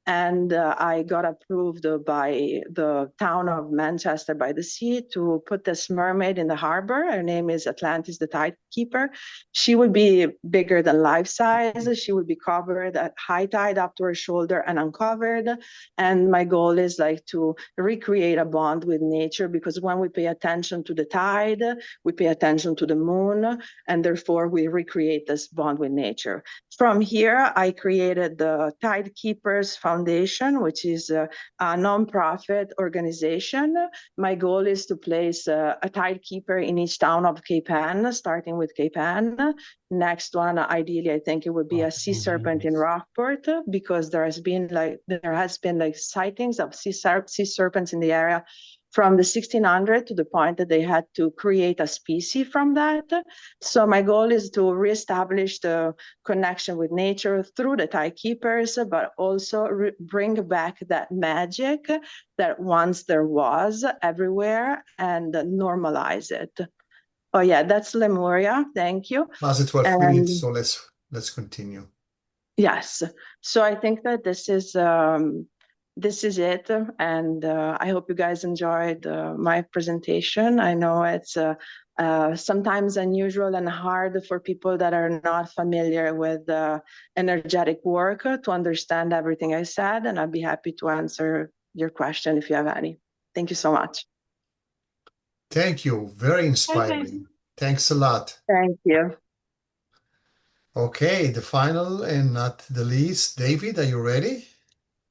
And I got approved by the town of Manchester by the Sea to put this mermaid in the harbor. Her name is Atlantis the Tidekeeper. She would be bigger than life size. She would be covered at high tide up to her shoulder and uncovered. And my goal is like to recreate a bond with nature, because when we pay attention to the tide, we pay attention to the moon, and therefore we recreate this bond with nature. From here, I created the Tidekeepers Foundation, which is a nonprofit organization. My goal is to place a tidekeeper in each town of Cape Ann, starting with Cape Ann. Next one, ideally, I think it would be a sea serpent in Rockport, because there has been like sightings of sea serpents in the area from the 1600 to the point that they had to create a species from that. So my goal is to reestablish the connection with nature through the tidekeepers, but also bring back that magic that once there was everywhere and normalize it. Oh yeah, that's Lemuria. Thank you. Past 12 minutes, so let's continue. Yes. So I think that this is it, and I hope you guys enjoyed my presentation. I know it's sometimes unusual and hard for people that are not familiar with energetic work to understand everything I said, and I'd be happy to answer your question if you have any. Thank you so much. Thank you. Very inspiring. Thanks a lot. Thank you. Okay, the final and not the least, David, are you ready?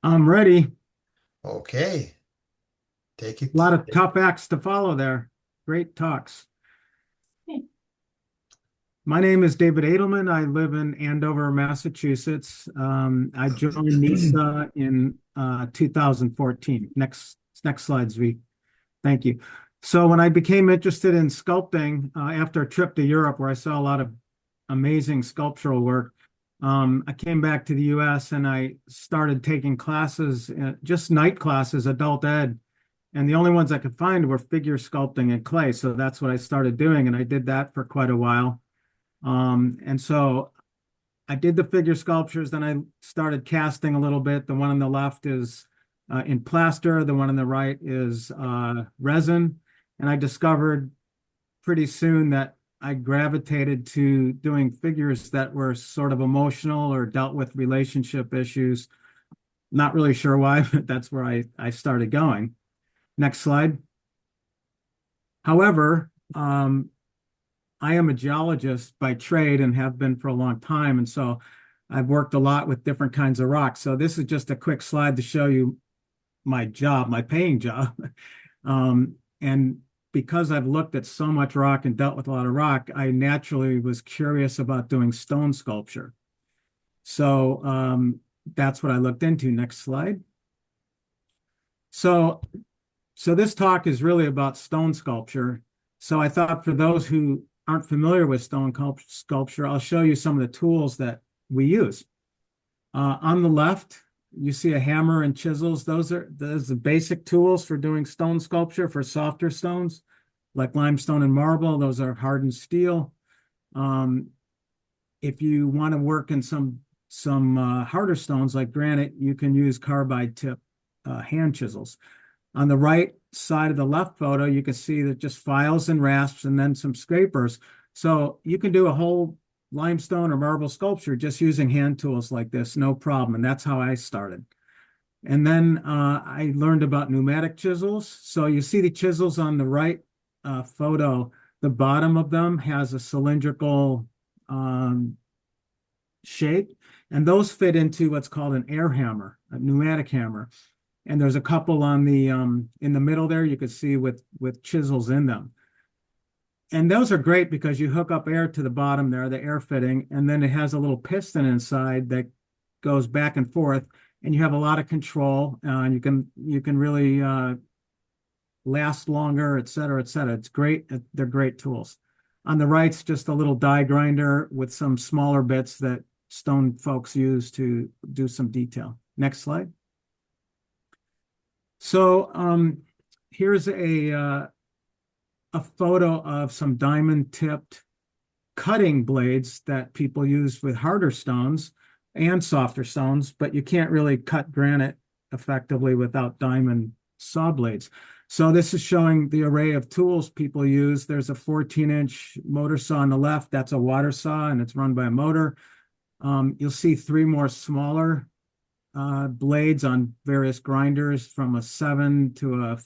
I'm ready. Okay, take it. A lot of tough acts to follow there. Great talks. My name is David Edelman. I live in Andover, Massachusetts. I joined NISA in 2014. Next slide, Zvi. Thank you. So when I became interested in sculpting after a trip to Europe where I saw a lot of amazing sculptural work, I came back to the US and I started taking classes, just night classes, adult ed. And the only ones I could find were figure sculpting and clay. So that's what I started doing. And I did that for quite a while. And so I did the figure sculptures. Then I started casting a little bit. The one on the left is in plaster. The one on the right is resin. And I discovered pretty soon that I gravitated to doing figures that were sort of emotional or dealt with relationship issues. Not really sure why, but that's where I started going. Next slide. However, I am a geologist by trade and have been for a long time. And so I've worked a lot with different kinds of rocks. So this is just a quick slide to show you my job, my paying job. And because I've looked at so much rock and dealt with a lot of rock, I naturally was curious about doing stone sculpture. So that's what I looked into. Next slide. So this talk is really about stone sculpture. So I thought for those who aren't familiar with stone sculpture, I'll show you some of the tools that we use. On the left, you see a hammer and chisels. Those are the basic tools for doing stone sculpture for softer stones, like limestone and marble. Those are hardened steel. If you want to work in some harder stones like granite, you can use carbide tip hand chisels. On the right side of the left photo, you can see that just files and rasps and then some scrapers. So you can do a whole limestone or marble sculpture just using hand tools like this, no problem. And that's how I started. And then I learned about pneumatic chisels. So you see the chisels on the right photo, the bottom of them has a cylindrical shape, and those fit into what's called an air hammer, a pneumatic hammer. And there's a couple on the in the middle there you can see with chisels in them. And those are great because you hook up air to the bottom there, the air fitting, and then it has a little piston inside that goes back and forth, and you have a lot of control. You can really last longer, et cetera, et cetera. It's great. They're great tools. On the right's just a little die grinder with some smaller bits that stone folks use to do some detail. Next slide. So here's a photo of some diamond tipped cutting blades that people use with harder stones and softer stones, but you can't really cut granite effectively without diamond saw blades. So this is showing the array of tools people use. There's a 14-inch motor saw on the left. That's a water saw, and it's run by a motor. You'll see 3 more smaller blades on various grinders, from a 7 to a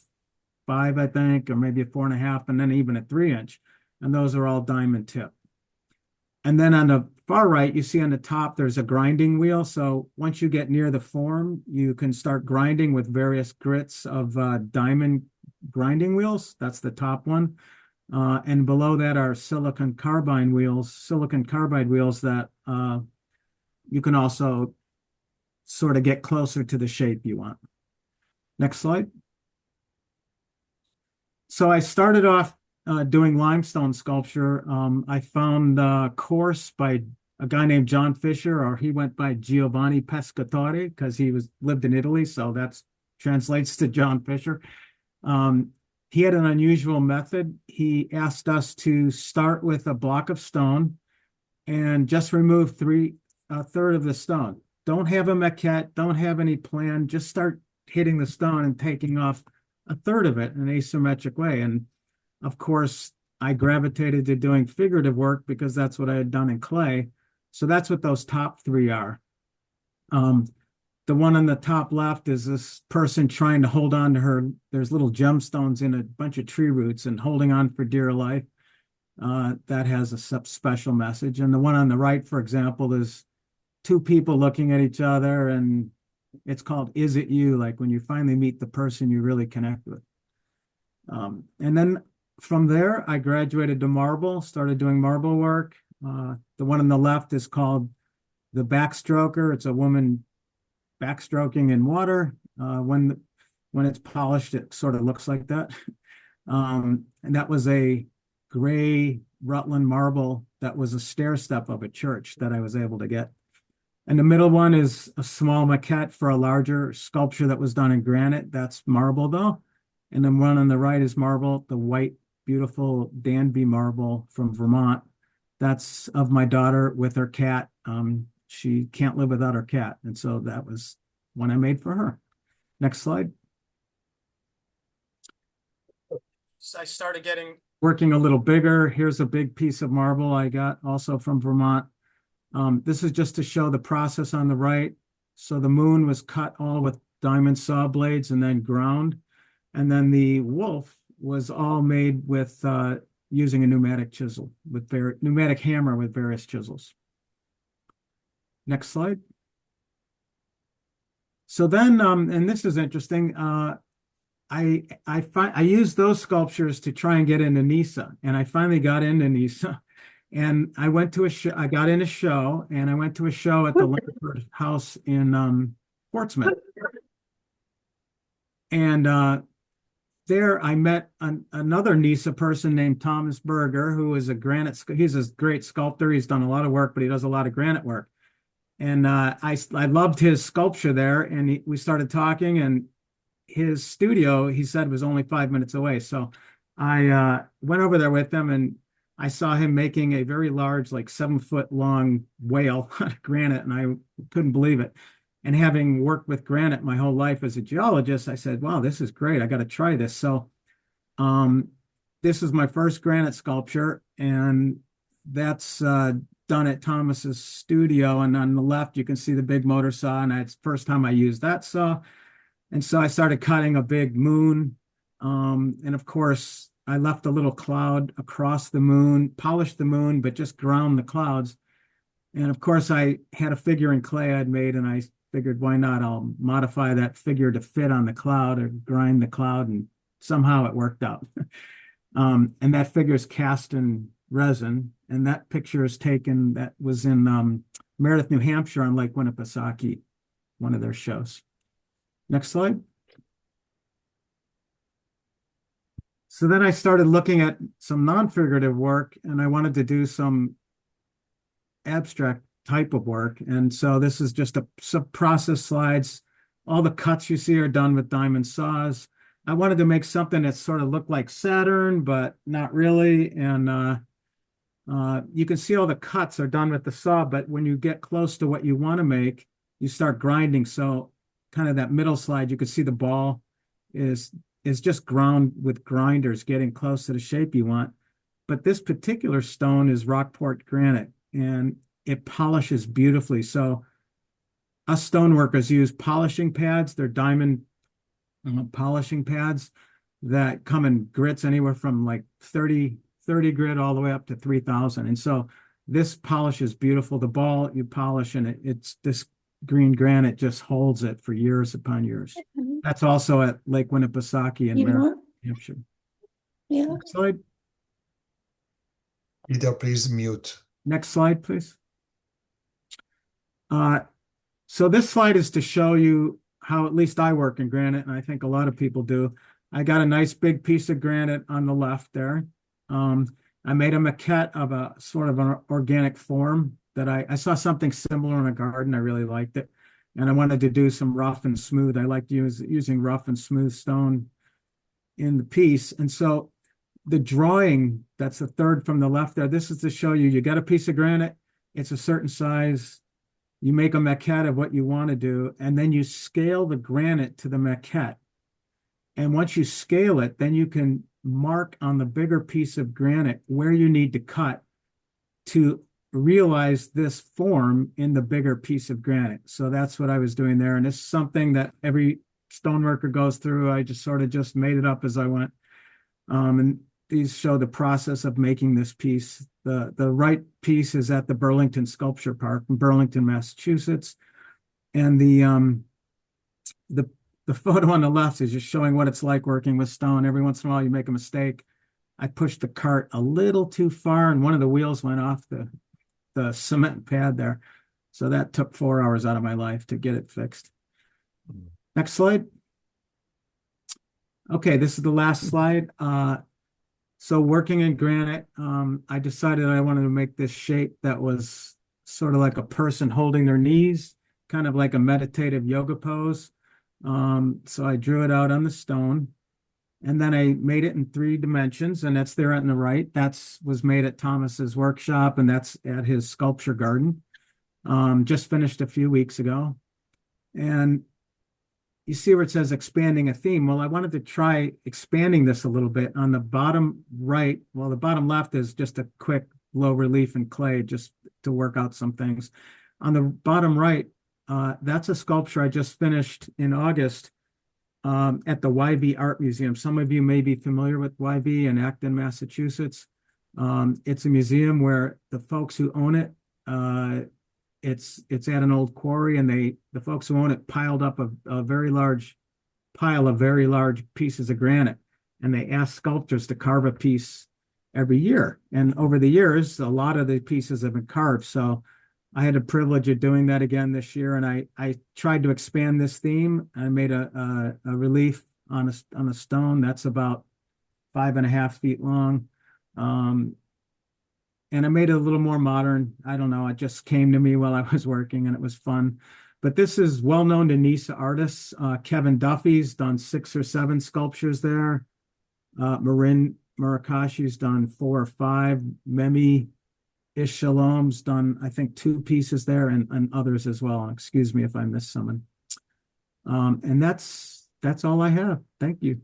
5, I think, or maybe a 4.5, and then even a 3-inch. And those are all diamond tip. And then on the far right, you see on the top, there's a grinding wheel. So once you get near the form, you can start grinding with various grits of diamond grinding wheels. That's the top one. And below that are silicon carbide wheels that you can also sort of get closer to the shape you want. Next slide. So I started off doing limestone sculpture. I found a course by a guy named John Fisher, or he went by Giovanni Pescatore because he lived in Italy, so that translates to John Fisher. He had an unusual method. He asked us to start with a block of stone and just remove a third of the stone. Don't have a maquette, don't have any plan, just start hitting the stone and taking off a third of it in an asymmetric way. And of course, I gravitated to doing figurative work because that's what I had done in clay. So that's what those top 3 are. The one on the top left is this person trying to hold on to there's little gemstones in a bunch of tree roots and holding on for dear life. That has a special message. And the one on the right, for example, is 2 people looking at each other, and it's called Is It You? Like when you finally meet the person you really connect with. And then from there, I graduated to marble, started doing marble work. The one on the left is called the backstroker. It's a woman backstroking in water. When it's polished, it sort of looks like that. And that was a gray Rutland marble that was a stair step of a church that I was able to get. And the middle one is a small maquette for a larger sculpture that was done in granite. That's marble, though. And then one on the right is marble, the white, beautiful Danby marble from Vermont. That's of my daughter with her cat. She can't live without her cat. And so that was one I made for her. Next slide. So I started working a little bigger. Here's a big piece of marble I got also from Vermont. This is just to show the process on the right. So the moon was cut all with diamond saw blades and then ground. And then the wolf was all made with using a pneumatic chisel, with pneumatic hammer with various chisels. Next slide. So then, and this is interesting, I used those sculptures to try and get into NISA, and I finally got into NISA. And I went to a show, I got in a show, and I went to a show at the Langford House in Portsmouth. And there I met another NISA person named Thomas Berger, who is he's a great sculptor. He's done a lot of work, but he does a lot of granite work. And I loved his sculpture there, and we started talking, and his studio, he said, was only 5 minutes away. So I went over there with him, and I saw him making a very large, like 7-foot long whale out of granite, and I couldn't believe it. And having worked with granite my whole life as a geologist, I said, wow, this is great. I got to try this. So this is my first granite sculpture, and that's done at Thomas's studio. And on the left, you can see the big motor saw, and it's the first time I used that saw. And so I started cutting a big moon. And of course, I left a little cloud across the moon, polished the moon, but just ground the clouds. And of course, I had a figure in clay I'd made, and I figured, why not? I'll modify that figure to fit on the cloud or grind the cloud, and somehow it worked out. And that figure is cast in resin, and that picture is taken, that was in Meredith, New Hampshire on Lake Winnipesaukee. one of their shows. Next slide. So then I started looking at some non-figurative work, and I wanted to do some abstract type of work. And so this is just some process slides. All the cuts you see are done with diamond saws. I wanted to make something that sort of looked like Saturn, but not really. And you can see all the cuts are done with the saw, but when you get close to what you want to make, you start grinding. So kind of that middle slide, you can see the ball is just ground with grinders, getting close to the shape you want. But this particular stone is Rockport granite, and it polishes beautifully. So us stoneworkers use polishing pads. They're diamond polishing pads that come in grits anywhere from like 30 grit all the way up to 3,000. And so this polish is beautiful. The ball you polish, and it's this green granite just holds it for years upon years. That's also at Lake Winnipesaukee in Merritt, Hampshire. Yeah. Next slide. Peter, please mute. Next slide, please. So this slide is to show you how at least I work in granite, and I think a lot of people do. I got a nice big piece of granite on the left there. I made a maquette of a sort of an organic form that I saw something similar in a garden. I really liked it. And I wanted to do some rough and smooth. I liked using rough and smooth stone in the piece. And so the drawing, that's the third from the left there, this is to show you, you got a piece of granite, it's a certain size, you make a maquette of what you want to do, and then you scale the granite to the maquette. And once you scale it, then you can mark on the bigger piece of granite where you need to cut to realize this form in the bigger piece of granite. So that's what I was doing there. And it's something that every stoneworker goes through. I just sort of just made it up as I went. And these show the process of making this piece. The right piece is at the Burlington Sculpture Park in Burlington, Massachusetts. And the photo on the left is just showing what it's like working with stone. Every once in a while you make a mistake. I pushed the cart a little too far, and one of the wheels went off the cement pad there. So that took 4 hours out of my life to get it fixed. Next slide. Okay, this is the last slide. So working in granite, I decided I wanted to make this shape that was sort of like a person holding their knees, kind of like a meditative yoga pose. So I drew it out on the stone, and then I made it in 3 dimensions, and that's there on the right. Was made at Thomas's workshop, and that's at his sculpture garden. Just finished a few weeks ago. And you see where it says expanding a theme. Well, I wanted to try expanding this a little bit. On the bottom right, well, the bottom left is just a quick low relief in clay just to work out some things. On the bottom right, that's a sculpture I just finished in August at the YV Art Museum. Some of you may be familiar with YV in Acton, Massachusetts. It's a museum where the folks who own it, it's at an old quarry, and the folks who own it piled up a very large pile of very large pieces of granite, and they ask sculptors to carve a piece every year. And over the years, a lot of the pieces have been carved. So I had the privilege of doing that again this year, and I tried to expand this theme. I made a relief on a stone that's about 5.5 feet long. And I made it a little more modern. I don't know. It just came to me while I was working, and it was fun. But this is well-known to NISA artists. Kevin Duffy's done 6 or 7 sculptures there. Marin Murakashi's done 4 or 5. Memi Shalom's done, I think, 2 pieces there, and others as well. Excuse me if I missed someone. And that's all I have. Thank you.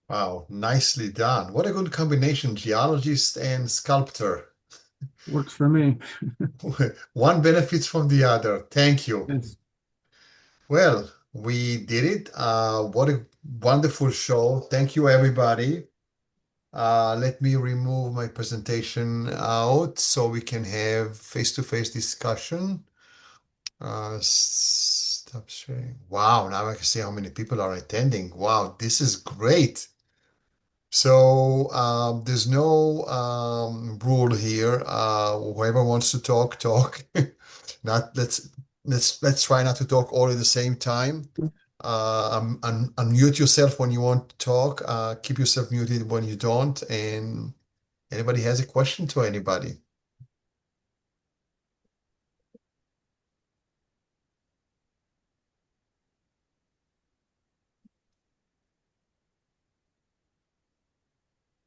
Wow, nicely done. What a good combination, geologist and sculptor. Works for me. One benefits from the other. Thank you. Yes. Well, we did it. What a wonderful show. Thank you, everybody. Let me remove my presentation out so we can have face-to-face discussion. Stop sharing. Wow, now I can see how many people are attending. Wow, this is great. So there's no rule here. Whoever wants to talk, talk. Not let's let's try not to talk all at the same time. Unmute yourself when you want to talk. Keep yourself muted when you don't. And anybody has a question to anybody?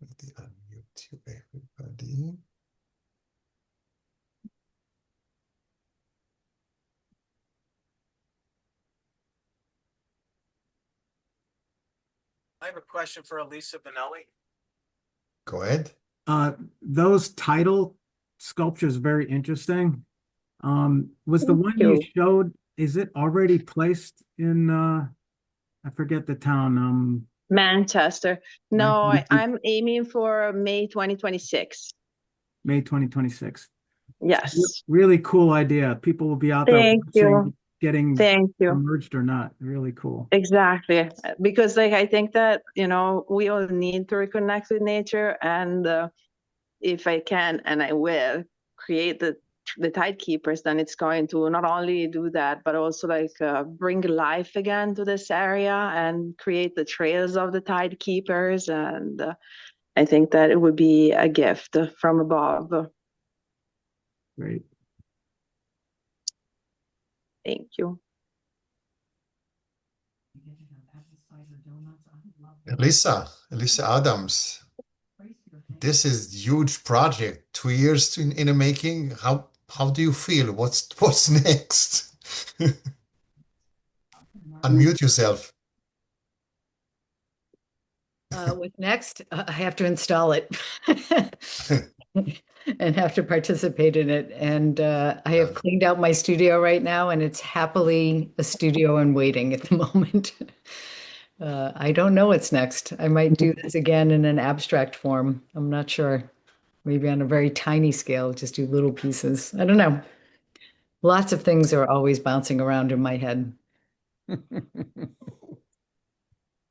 Let me unmute you, everybody. I have a question for Elisa Benelli. Go ahead. Those title sculptures very interesting. Was the Thank one you you. showed, is it already placed in I forget the town, Manchester. No, Manchester, I'm aiming for May 2026. May 2026. Yes. Really cool idea. People will be out there Thank you. watching, getting Thank you. emerged or not. Really cool. Exactly. Because like I think that, we all need to reconnect with nature, and if I can and I will create the tide keepers, then it's going to not only do that, but also like bring life again to this area and create the trails of the tide keepers. And I think that it would be a gift from above. Great. Thank you. Elisa Adams, this is huge project. 2 years in the making. How do you feel? What's next? Unmute yourself. What's next? I have to install it and have to participate in it. And I have cleaned out my studio right now, and it's happily a studio in waiting at the moment. I don't know what's next. I might do this again in an abstract form. I'm not sure. Maybe on a very tiny scale, just do little pieces. I don't know. Lots of things are always bouncing around in my head.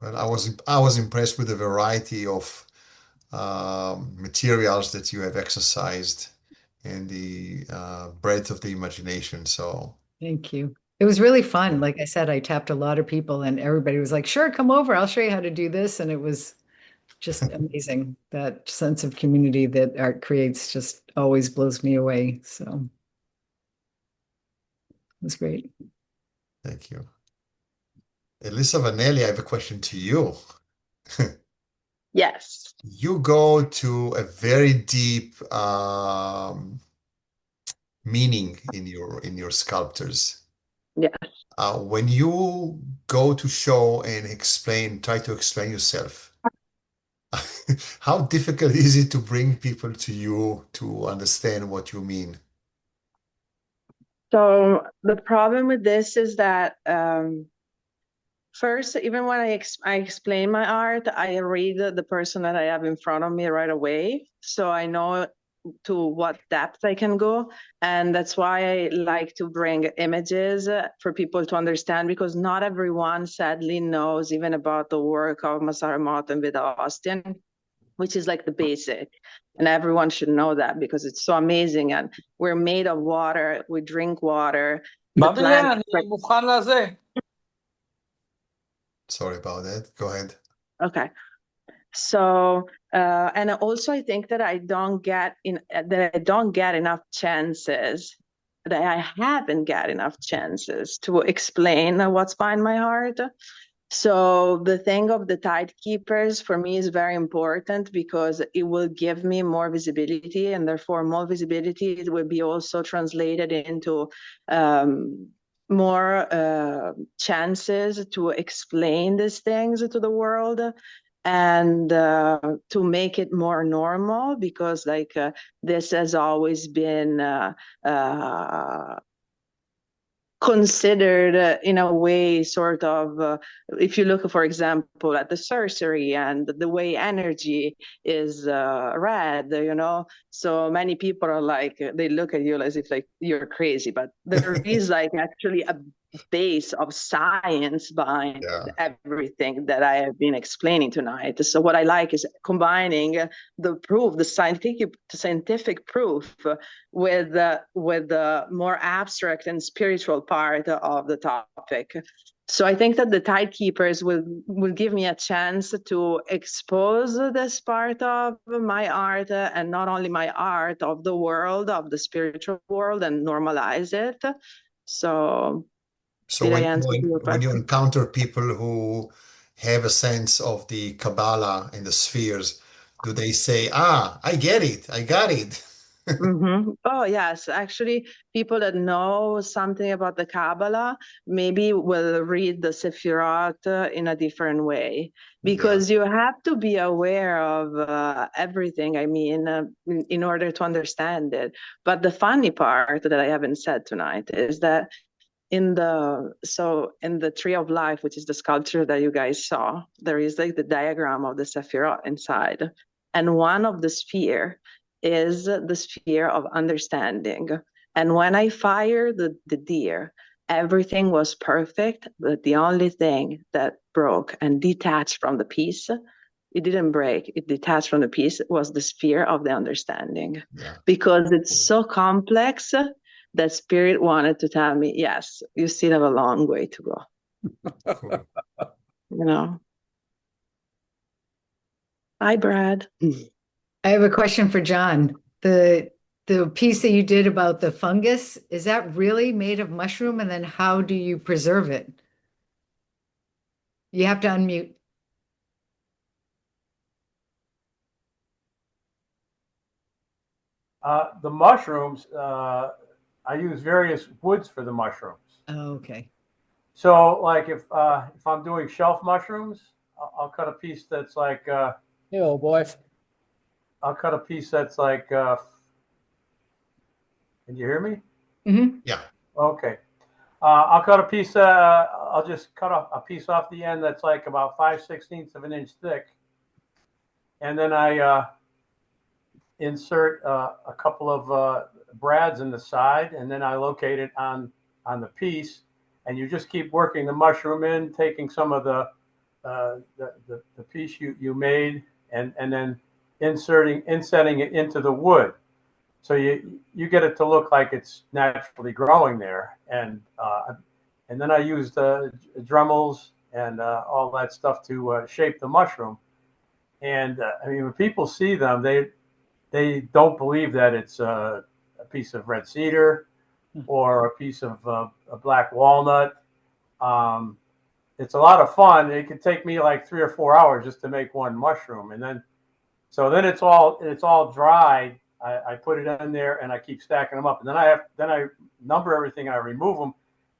Well, I was impressed with the variety of materials that you have exercised and the breadth of the imagination. So Thank you. It was really fun. Like I said, I tapped a lot of people, and everybody was like, sure, come over. I'll show you how to do this. And it was just amazing. That sense of community that art creates just always blows me away. So it was great. thank you. Elisa Vanelli, I have a question to you. Yes. You go to a very deep meaning in your sculptures. Yes. When you go to show and try to explain yourself, how difficult is it to bring people to you to understand what you mean? So the problem with this is that first, even when I explain my art, I read the person that I have in front of me right away. So I know to what depth I can go. And that's why I like to bring images for people to understand, because not everyone sadly knows even about the work of Masaru Emoto and Vida Austin, which is like the basic. And everyone should know that because it's so amazing. And we're made of water, we drink water. The plant. Sorry about that. Go ahead. Okay. So, and also I think that I don't get enough chances, that I haven't got enough chances to explain what's behind my heart. So the thing of the tide keepers for me is very important because it will give me more visibility, and therefore more visibility, it will be also translated into more chances to explain these things to the world, and to make it more normal, because this has always been considered in a way sort of if you look, for example, at the sorcery and the way energy is read, so many people are like, they look at you as if like you're crazy, but there is like actually a base of science behind Yeah. everything that I have been explaining tonight. So what I like is combining the proof, the scientific proof, with the more abstract and spiritual part of the topic. So I think that the Tide Keepers will give me a chance to expose this part of my art, and not only my art, of the world, of the spiritual world, and normalize it. So So did I when answer when your when you question? encounter people who have a sense of the Kabbalah and the spheres, do they say, "Ah, I get it, I got it"? Oh, yes. Actually, people that know something about the Kabbalah maybe will read the Sefirot in a different way, Yeah, because you have to be aware of everything, I mean, in order to understand it. But the funny part that I haven't said tonight is that in the Tree of Life, which is the sculpture that you guys saw, there is like the diagram of the Sefirot inside. And one of the sphere is the sphere of understanding. And when I fired the deer, everything was perfect, but the only thing that broke and detached from the piece, it didn't break, it detached from the piece, was the sphere of the understanding. yeah. Because it's so complex that spirit wanted to tell me, yes, you still have a long way to go. Cool. You know. Hi, Brad. I have a question for John. The piece that you did about the fungus, is that really made of mushroom? And then how do you preserve it? You have to unmute. The mushrooms, I use various woods for the mushrooms. Oh, okay. So, like if I'm doing shelf mushrooms, I'll cut a piece that's like Yo, boy. I'll cut a piece that's like. Can you hear me? Mm-hmm. Yeah. Okay. I'll cut a piece. I'll just cut off a piece off the end that's like about 5/16 of an inch thick, and then I insert a couple of brads in the side, and then I locate it on the piece, and you just keep working the mushroom in, taking some of the piece you made, and then insetting it into the wood, so you get it to look like it's naturally growing there, and then I use the Dremels and all that stuff to shape the mushroom. And I mean, when people see them, they don't believe that it's a piece of red cedar or a piece of a black walnut. Um, it's a lot of fun. It could take me like 3 or 4 hours just to make one mushroom, and then it's all dried. I put it in there and I keep stacking them up, and then I number everything. I remove them,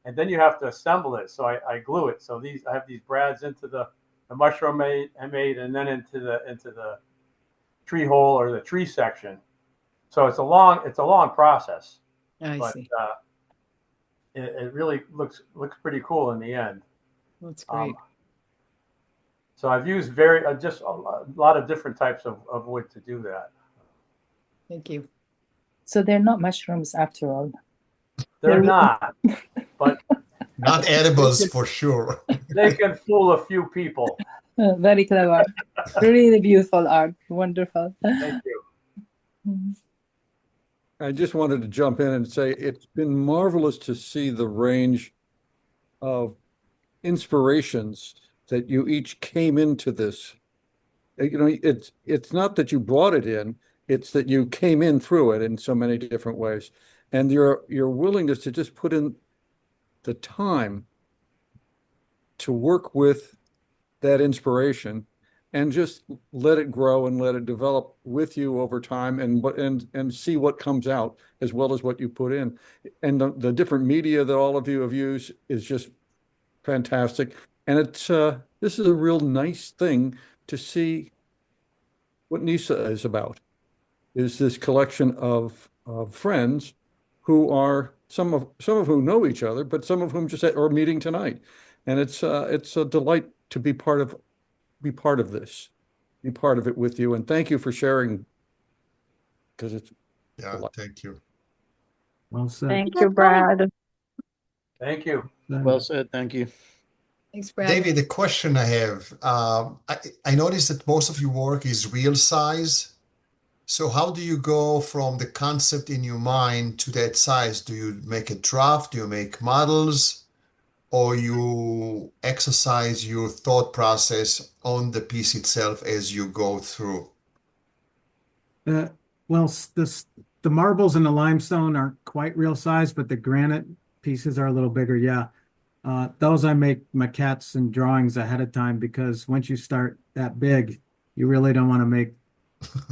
and then you have to assemble it. So I glue it. So I have these brads into the mushroom I made, and then into the tree hole or the tree section. So it's a long process, I but see. it really looks pretty cool in the end. That's great. So I've used just a lot of different types of wood to do that. Thank you. So they're not mushrooms after all. They're not, but Not edibles for sure. they can fool a few people. Very clever. Really beautiful art. Wonderful. Thank you. I just wanted to jump in and say it's been marvelous to see the range of inspirations that you each came into this. You know, it's not that you brought it in, it's that you came in through it in so many different ways. And your willingness to just put in the time to work with that inspiration and just let it grow and let it develop with you over time, and see what comes out as well as what you put in. And the different media that all of you have used is just fantastic. And this is a real nice thing to see what NISA is about, is this collection of friends who are some of whom know each other, but some of whom just are meeting tonight. And it's a delight to be part of this, be part of it with you. And thank you for sharing, because it's Yeah, thank you. Well said. Thank you, Brad. Thank you. Well said. Thank you. Thanks, Brad. David, the question I have, I noticed that most of your work is real size. So how do you go from the concept in your mind to that size? Do you make a draft? Do you make models? Or you exercise your thought process on the piece itself as you go through? Well, the marbles and the limestone aren't quite real size, but the granite pieces are a little bigger. Yeah. Those I make maquettes and drawings ahead of time because once you start that big, you really don't want to make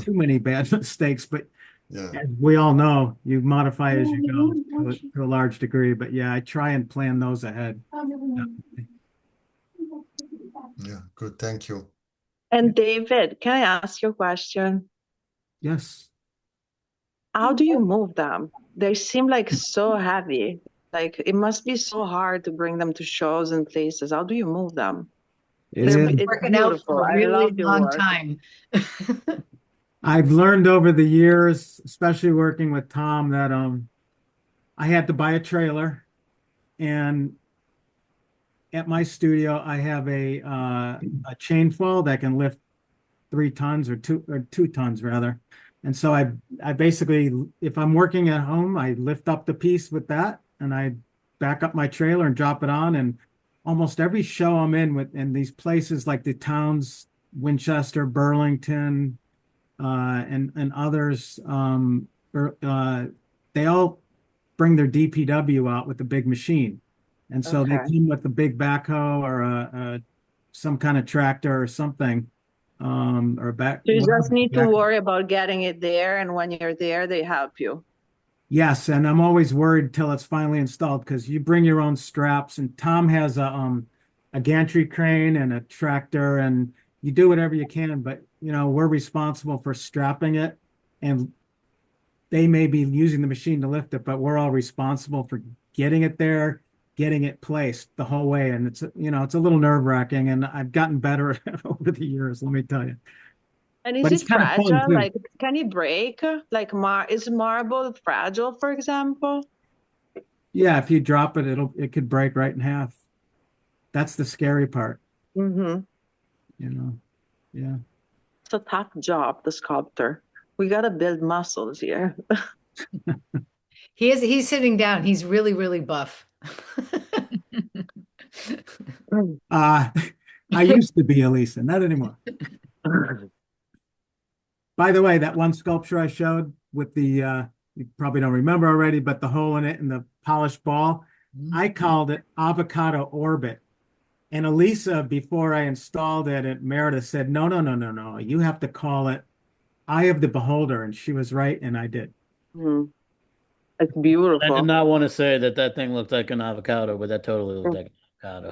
too many bad mistakes. But Yeah, as we all know, you modify as you go to a large degree. But yeah, I try and plan those ahead. Definitely. yeah, good. Thank you. And David, can I ask you a question? Yes. How do you move them? They seem like so heavy. Like it must be so hard to bring them to shows and places. How do you move them? He's been It's working out beautiful. for a I really love your long work. time. I've learned over the years, especially working with Tom, that I had to buy a trailer, and at my studio I have a chain fall that can lift 3 tons or 2 tons rather. And so I basically, if I'm working at home, I lift up the piece with that and I back up my trailer and drop it on. And almost every show I'm in these places like the towns, Winchester, Burlington, and others, they all bring their DPW out with the big machine. And so they Okay. come with the big backhoe or some kind of tractor or something, or back. So you just need to back- worry about getting it there, and when you're there, they help you. Yes, and I'm always worried till it's finally installed because you bring your own straps, and Tom has a gantry crane and a tractor, and you do whatever you can, but we're responsible for strapping it, and they may be using the machine to lift it, but we're all responsible for getting it there, getting it placed the whole way. And it's a little nerve-wracking, and I've gotten better at it over the years, let me tell you. And is But it's it kind of fun fragile? too. Like, can it break? Like, is marble fragile, for example? Yeah, if you drop it, it could break right in half. That's the scary part, Mm-hmm. Yeah. It's a tough job, the sculptor. We gotta build muscles here. He's sitting down. He's really, really buff. I used to be, Elisa, not anymore. By the way, that one sculpture I showed with you probably don't remember already, but the hole in it and the polished ball, I called it avocado orbit. And Elisa, before I installed it at Meredith, said, no, no, no, no, no. You have to call it Eye of the Beholder. And she was right, and I did. Mm. It's I did beautiful. not want to say that thing looked like an avocado, but that totally looked like an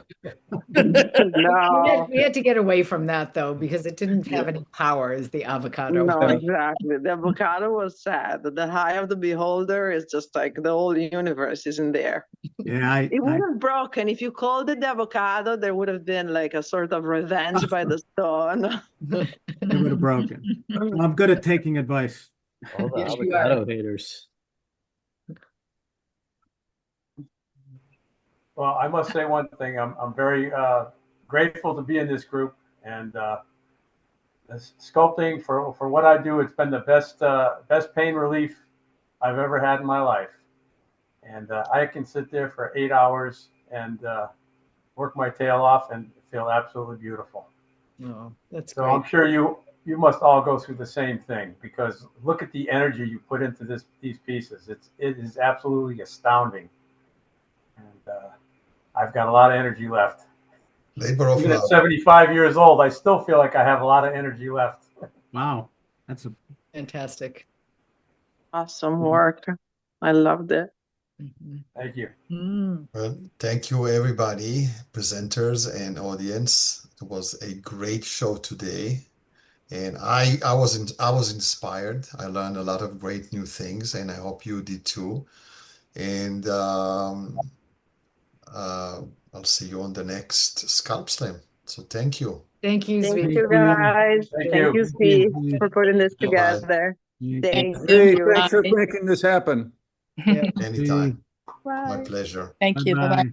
avocado. No, We had to get away from that though, because it didn't have any power as the avocado. no, exactly. The avocado was sad. The eye of the beholder is just like the whole universe is in there. Yeah, It would have broken if you called it the avocado. There would have been like a sort of revenge by the stone. it would have broken. Well, I'm good at taking advice. All the Yes, you avocado haters. Well, I must say one thing. I'm very grateful to be in this group, and this sculpting for what I do. It's been the best pain relief I've ever had in my life, and I can sit there for 8 hours and work my tail off and feel absolutely beautiful. Oh, that's So great. I'm sure you must all go through the same thing, because look at the energy you put into these pieces. It is absolutely astounding, and I've got a lot of energy left. Labor of Even at love. 75 years old, I still feel like I have a lot of energy left. Wow, that's Fantastic. Awesome work. I loved it. Thank you. Well, thank you, everybody, presenters and audience. It was a great show today, and I was inspired. I learned a lot of great new things, and I hope you did too. And I'll see you on the next Sculpslam. So thank you. Thank you, Thank Zvi. you, guys. Thank Thank you. you, Steve, for putting this Bye-bye. together. Thank Hey, you. thanks for making this happen. Yeah. Anytime. My Bye. pleasure. Thank you. Bye-bye. Bye-bye.